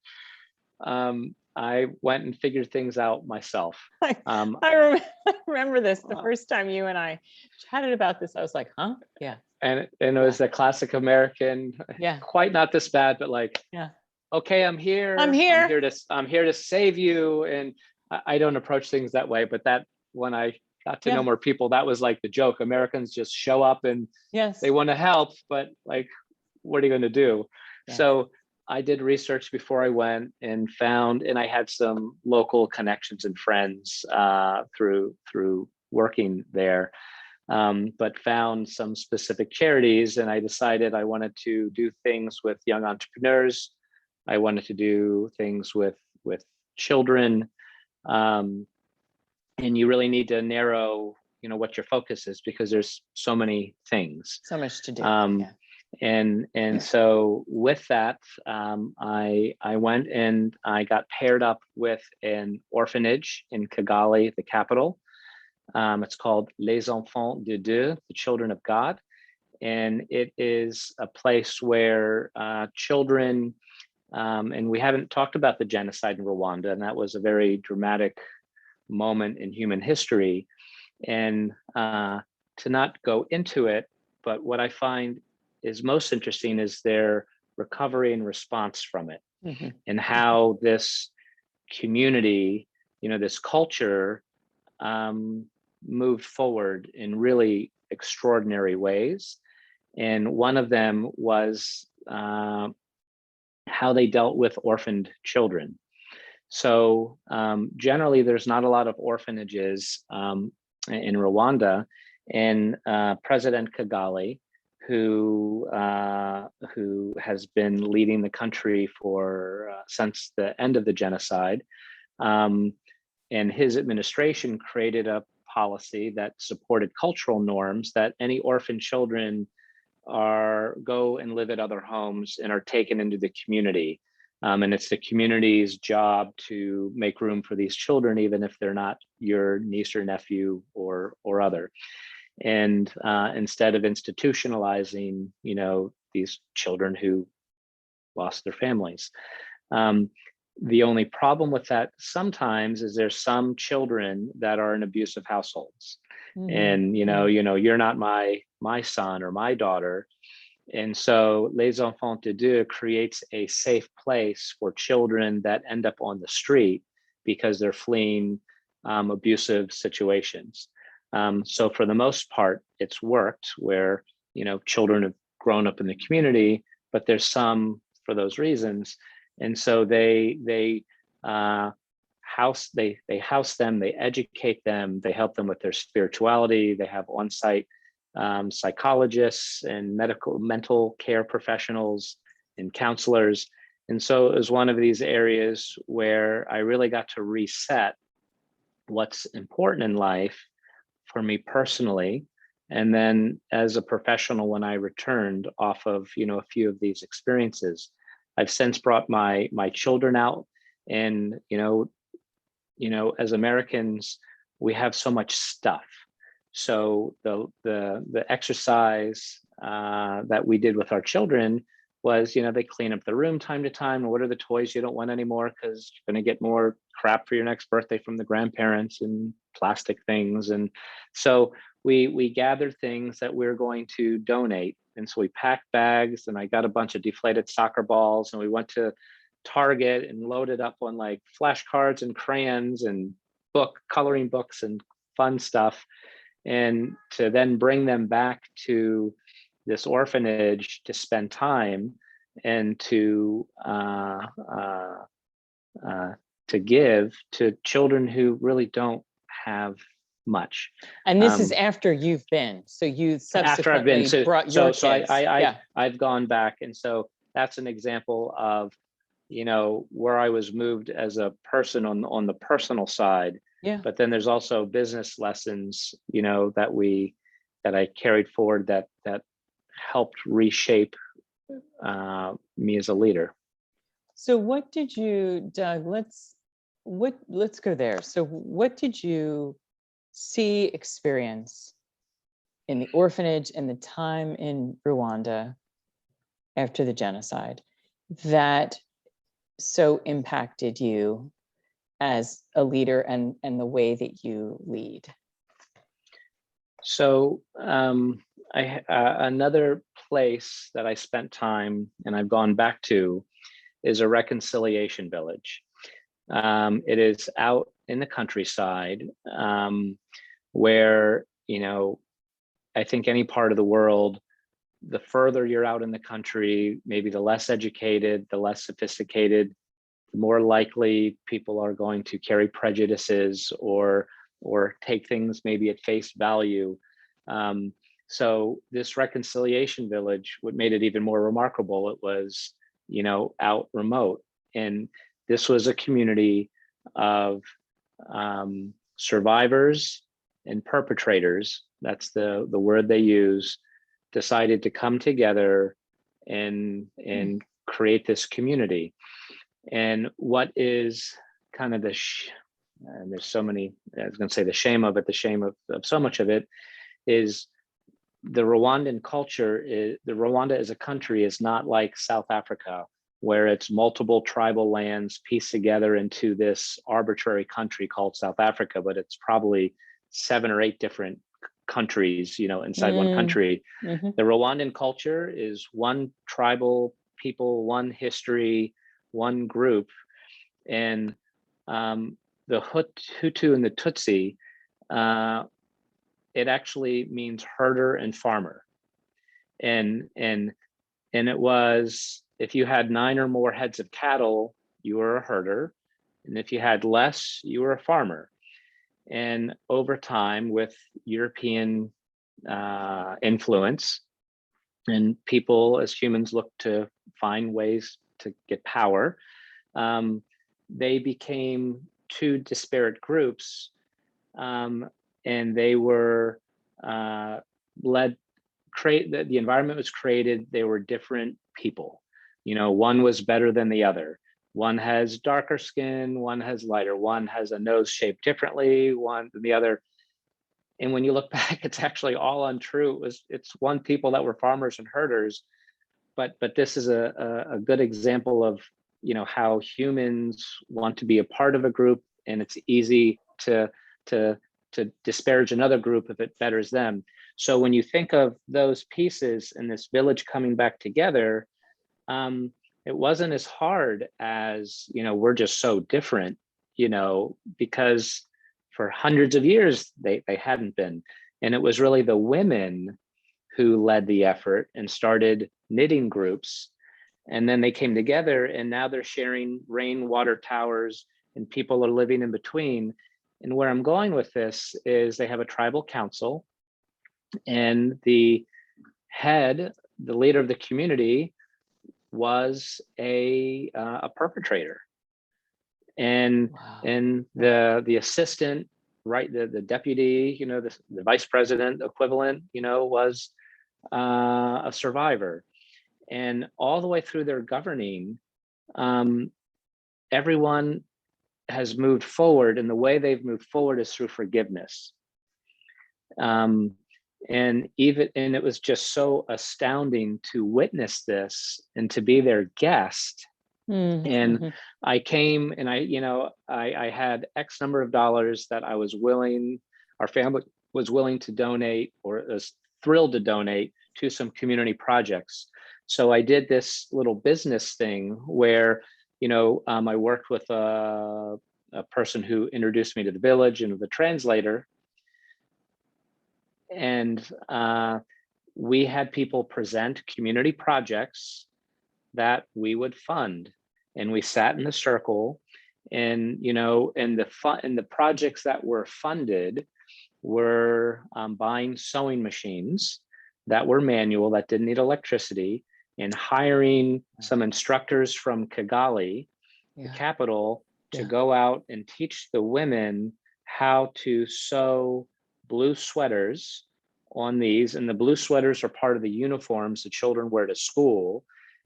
I went and figured things out myself. I remember this the first time you and I chatted about this. I was like, huh? Yeah. And it was a classic American, quite not this bad, but like, okay, I'm here. I'm here to save you. And I don't approach things that way, but that when I got to know more people, that was like the joke. Americans just show up and they want to help, but like, what are you going to do? Yeah. So I did research before I went and I had some local connections and friends through working there, but found some specific charities. And I decided I wanted to do things with young entrepreneurs. I wanted to do things with children. And you really need to narrow, what your focus is, because there's so many things. So much to do. And so with that, I went and I got paired up with an orphanage in Kigali, the capital. It's called Les Enfants de Dieu, the Children of God. And it is a place where children, and we haven't talked about the genocide in Rwanda, and that was a very dramatic moment in human history. And to not go into it, but what I find is most interesting is their recovery and response from it, Mm-hmm. and how this community, this culture moved forward in really extraordinary ways. And one of them was how they dealt with orphaned children. So generally, there's not a lot of orphanages in Rwanda, and President Kagame, who has been leading the country for since the end of the genocide, and his administration created a policy that supported cultural norms that any orphan children go and live at other homes and are taken into the community. And it's the community's job to make room for these children, even if they're not your niece or nephew or other. And instead of institutionalizing, these children who lost their families. The only problem with that sometimes is there's some children that are in abusive households. Mm-hmm. And you're not my son or my daughter. And so Les Enfants de Dieu creates a safe place for children that end up on the street because they're fleeing abusive situations. So for the most part, it's worked where, children have grown up in the community, but there's some for those reasons. And so they house them, they educate them, they help them with their spirituality. They have on-site psychologists and mental care professionals and counselors. And so it was one of these areas where I really got to reset what's important in life for me personally. And then as a professional, when I returned off of, a few of these experiences, I've since brought my children out, and, as Americans, we have so much stuff. So the exercise that we did with our children was, they clean up the room time to time. And what are the toys you don't want anymore? Because you're going to get more crap for your next birthday from the grandparents and plastic things. And so we gathered things that we're going to donate. And so we packed bags, and I got a bunch of deflated soccer balls, and we went to Target and loaded up on like flashcards and crayons and coloring books and fun stuff. And to then bring them back to this orphanage to spend time and to give to children who really don't have much. And this is after you've been, so you subsequently brought your kids. I've gone back, and so that's an example of, where I was moved as a person on the personal side. Yeah. But then there's also business lessons, that I carried forward that helped reshape me as a leader. So what did you, Doug, let's go there. So what did you see, experience in the orphanage and the time in Rwanda after the genocide that so impacted you as a leader and the way that you lead? So another place that I spent time and I've gone back to is a reconciliation village. It is out in the countryside where, I think any part of the world, the further you're out in the country, maybe the less educated, the less sophisticated, the more likely people are going to carry prejudices or take things maybe at face value. So this reconciliation village, what made it even more remarkable, it was, out remote. And this was a community of survivors and perpetrators, that's the word they use, decided to come together and create this community. And what is kind of and there's so many, I was going to say the shame of so much of it is the Rwandan culture. Rwanda as a country is not like South Africa, where it's multiple tribal lands pieced together into this arbitrary country called South Africa, but it's probably 7 or 8 different countries, inside one country. Mm-hmm. The Rwandan culture is one tribal people, one history, one group. And the Hutu and the Tutsi, it actually means herder and farmer. And it was, if you had 9 or more heads of cattle, you were a herder. And if you had less, you were a farmer. And over time, with European influence, and people as humans look to find ways to get power, they became 2 disparate groups, and they were the environment was created. They were different people. One was better than the other. One has darker skin, one has lighter, one has a nose shaped differently, one than the other. And when you look back, it's actually all untrue. It's one people that were farmers and herders. But this is a good example of how humans want to be a part of a group, and it's easy to disparage another group if it betters them. So when you think of those pieces and this village coming back together, it wasn't as hard as, we're just so different, because for hundreds of years, they hadn't been. And it was really the women who led the effort and started knitting groups. And then they came together, and now they're sharing rainwater towers, and people are living in between. And where I'm going with this is they have a tribal council, and the leader of the community was a perpetrator, and Wow. and the assistant, right, the deputy, the vice president equivalent, was a survivor. And all the way through their governing, everyone has moved forward, and the way they've moved forward is through forgiveness. And it was just so astounding to witness this and to be their guest. Mm-hmm. And I came, and I had X number of dollars that our family was willing to donate, or was thrilled to donate to some community projects. So I did this little business thing where, I worked with a person who introduced me to the village and the translator. And we had people present community projects that we would fund. And we sat in the circle, and the projects that were funded were buying sewing machines that were manual, that didn't need electricity, and hiring some instructors from Kigali, the capital, to go out and teach the women how to sew blue sweaters on these. And the blue sweaters are part of the uniforms the children wear to school.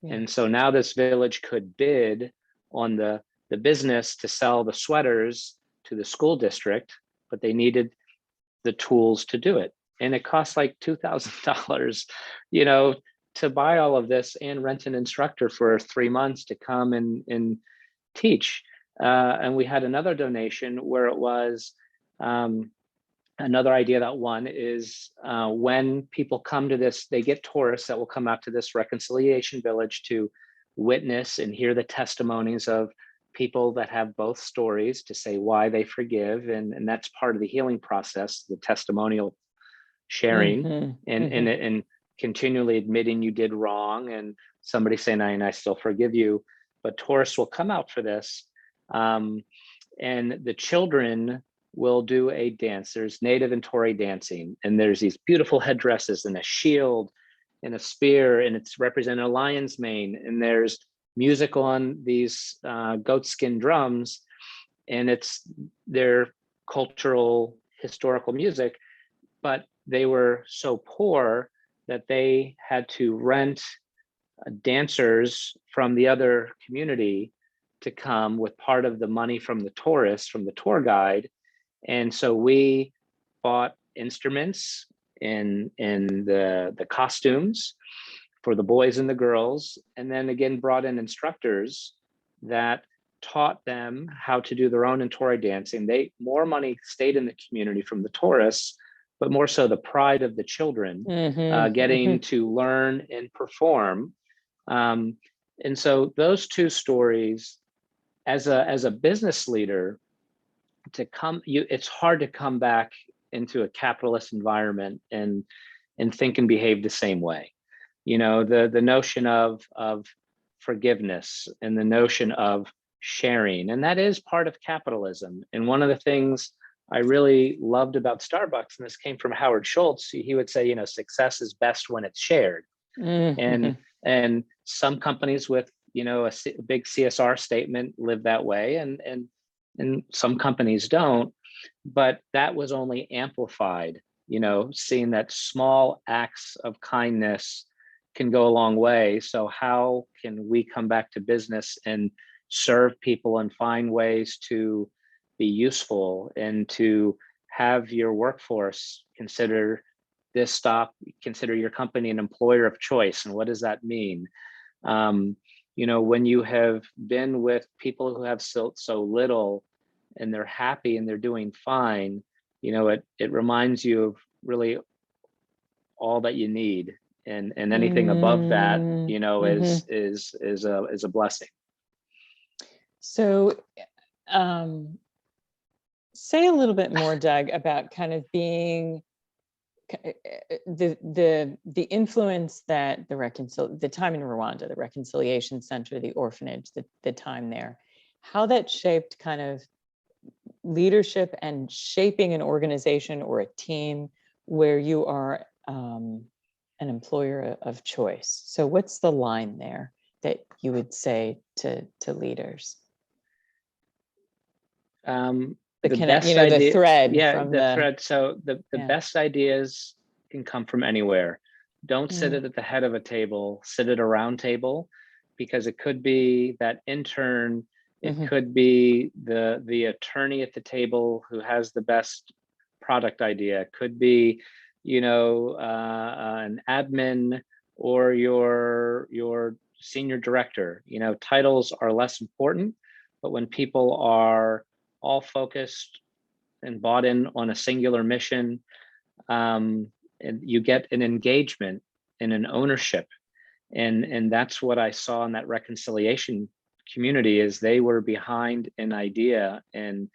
And so now this village could bid on the business to sell the sweaters to the school district, but they needed the tools to do it. And it cost like $2,000, to buy all of this and rent an instructor for 3 months to come and teach. And we had another donation where it was another idea that won is when people come to this, they get tourists that will come out to this reconciliation village to witness and hear the testimonies of people that have both stories to say why they forgive. And that's part of the healing process, the testimonial sharing, and continually admitting you did wrong, and somebody saying, I still forgive you. But tourists will come out for this. And the children will do a dance. There's native and Tory dancing, and there's these beautiful headdresses and a shield and a spear, and it's representing a lion's mane, and there's music on these goatskin drums, and it's their cultural historical music. But they were so poor that they had to rent dancers from the other community to come with part of the money from the tourists, from the tour guide. And so we bought instruments and the costumes for the boys and the girls, and then again brought in instructors that taught them how to do their own Ntore dancing. More money stayed in the community from the tourists, but more so the pride of the children, getting to learn and perform. And so those two stories, as a business leader, it's hard to come back into a capitalist environment and think and behave the same way. The notion of forgiveness and the notion of sharing, and that is part of capitalism. And one of the things I really loved about Starbucks, and this came from Howard Schultz, he would say, success is best when it's shared. And some companies with a big CSR statement live that way, and some companies don't. But that was only amplified, seeing that small acts of kindness can go a long way. So how can we come back to business and serve people and find ways to be useful and to have your workforce consider your company an employer of choice? And what does that mean? When you have been with people who have so little and they're happy and they're doing fine, it reminds you of really all that you need. And anything above that, is a blessing. So say a little bit more, Doug, about kind of being the influence that the time in Rwanda, the Reconciliation Center, the orphanage, the time there, how that shaped kind of leadership and shaping an organization or a team where you are an employer of choice. So what's the line there that you would say to leaders? The thread. Yeah, the thread. So the best ideas can come from anywhere. Don't sit it at the head of a table, sit at a round table, because it could be that intern, it could be the attorney at the table who has the best product idea. It could be, an admin or your senior director. Titles are less important, but when people are all focused and bought in on a singular mission, and you get an engagement and an ownership. And that's what I saw in that reconciliation community, is they were behind an idea and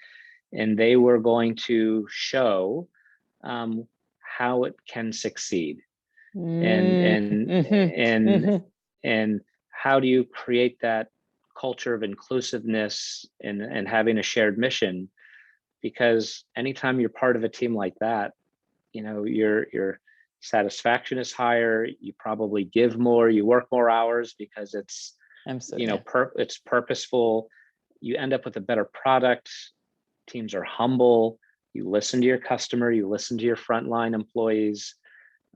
they were going to show how it can succeed. And how do you create that culture of inclusiveness and having a shared mission? Because anytime you're part of a team like that, your satisfaction is higher, you probably give more, you work more hours because it's it's purposeful, you end up with a better product, teams are humble, you listen to your customer, you listen to your frontline employees.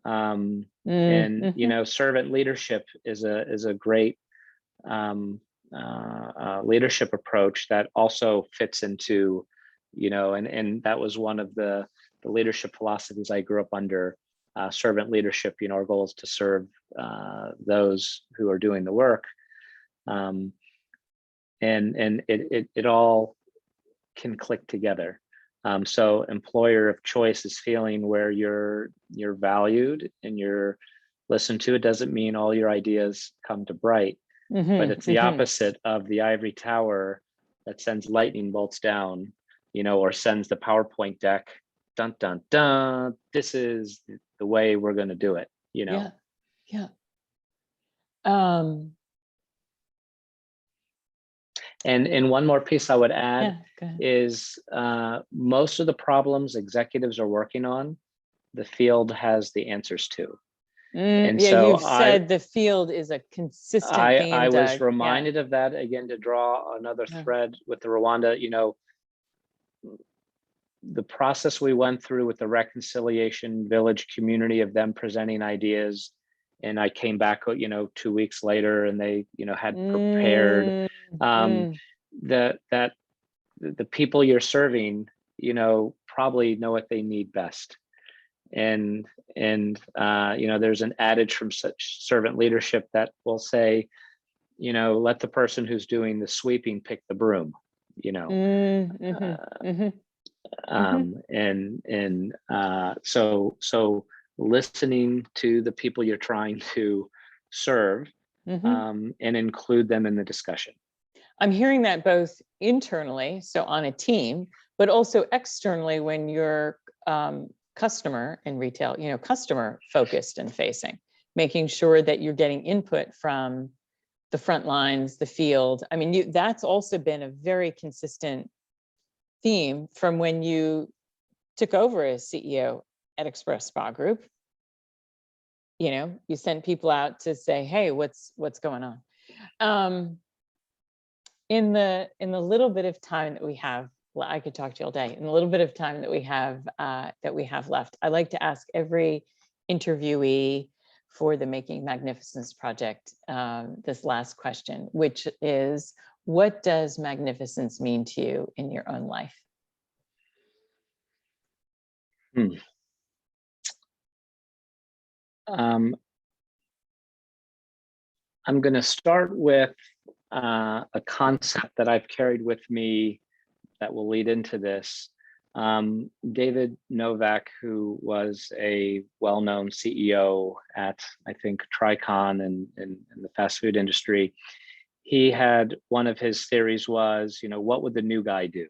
And servant leadership is a great leadership approach that also fits into, and that was one of the leadership philosophies I grew up under. Servant leadership, our goal is to serve those who are doing the work, and it all can click together. So employer of choice is feeling where you're valued and you're listened to. It doesn't mean all your ideas come to bright, but it's the opposite of the ivory tower that sends lightning bolts down, or sends the PowerPoint deck, dun, dun, dun, this is the way we're going to do it, Yeah. And one more piece I would add is most of the problems executives are working on, the field has the answers to. And so you've said the field is a consistent theme, I was Doug. reminded of that again to draw another thread with the Rwanda. The process we went through with the Reconciliation Village community of them presenting ideas, and I came back 2 weeks later and they had prepared that the people you're serving probably know what they need best. And there's an adage from such servant leadership that will say, let the person who's doing the sweeping pick the broom. So listening to the people you're trying to serve, and include them in the discussion. I'm hearing that both internally, so on a team, but also externally when you're customer in retail, customer focused and facing, making sure that you're getting input from the front lines, the field. I mean, that's also been a very consistent theme from when you took over as CEO at XpresSpa Group. You sent people out to say, hey, what's going on? In the little bit of time that we have, well, I could talk to you all day. In the little bit of time that we have left, I like to ask every interviewee for the Making Magnificence Project this last question, which is, what does magnificence mean to you in your own life? I'm going to start with a concept that I've carried with me that will lead into this. David Novak, who was a well-known CEO at, I think, Tricon and in the fast food industry, he had one of his theories was, what would the new guy do?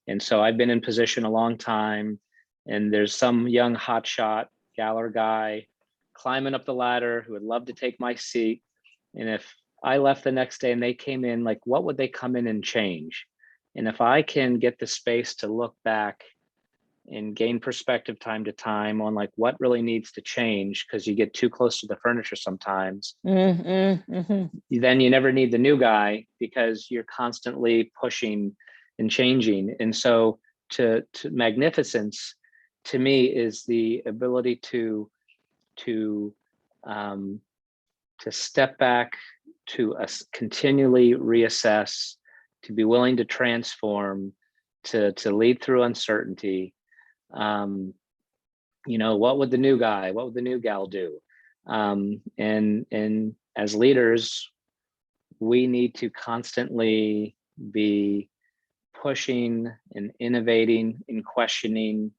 And so I've been in position a long time, and there's some young hotshot gal or guy climbing up the ladder who would love to take my seat. And if I left the next day and they came in, like, what would they come in and change? And if I can get the space to look back and gain perspective time to time on like what really needs to change, because you get too close to the furniture sometimes, then you never need the new guy because you're constantly pushing and changing. And so to magnificence, to me, is the ability to step back, to continually reassess, to be willing to transform, to lead through uncertainty. What would the new guy, what would the new gal do? And as leaders, we need to constantly be pushing and innovating and questioning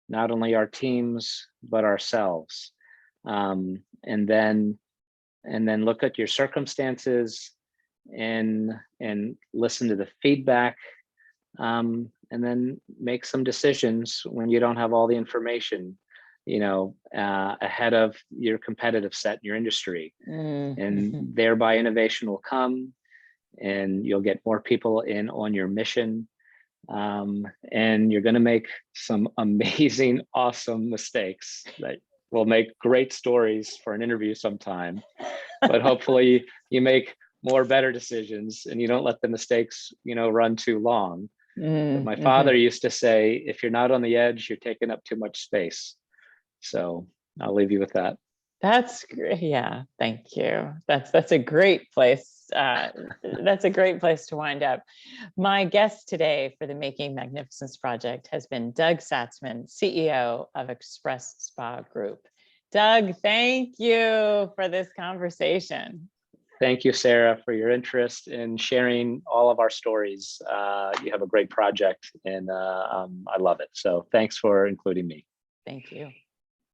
not only our teams, but ourselves. And then look at your circumstances and listen to the feedback, and then make some decisions when you don't have all the information, ahead of your competitive set in your industry. And thereby innovation will come, and you'll get more people in on your mission. And you're going to make some amazing, awesome mistakes that will make great stories for an interview sometime. But hopefully you make more better decisions and you don't let the mistakes, run too long. But my father used to say, if you're not on the edge, you're taking up too much space. So I'll leave you with that. That's great. Yeah, thank you. That's a great place. That's a great place to wind up. My guest today for the Making Magnificence Project has been Doug Satzman, CEO of XpresSpa Group. Doug, thank you for this conversation. Thank you, Sarah, for your interest in sharing all of our stories. You have a great project, and I love it. So thanks for including me. Thank you.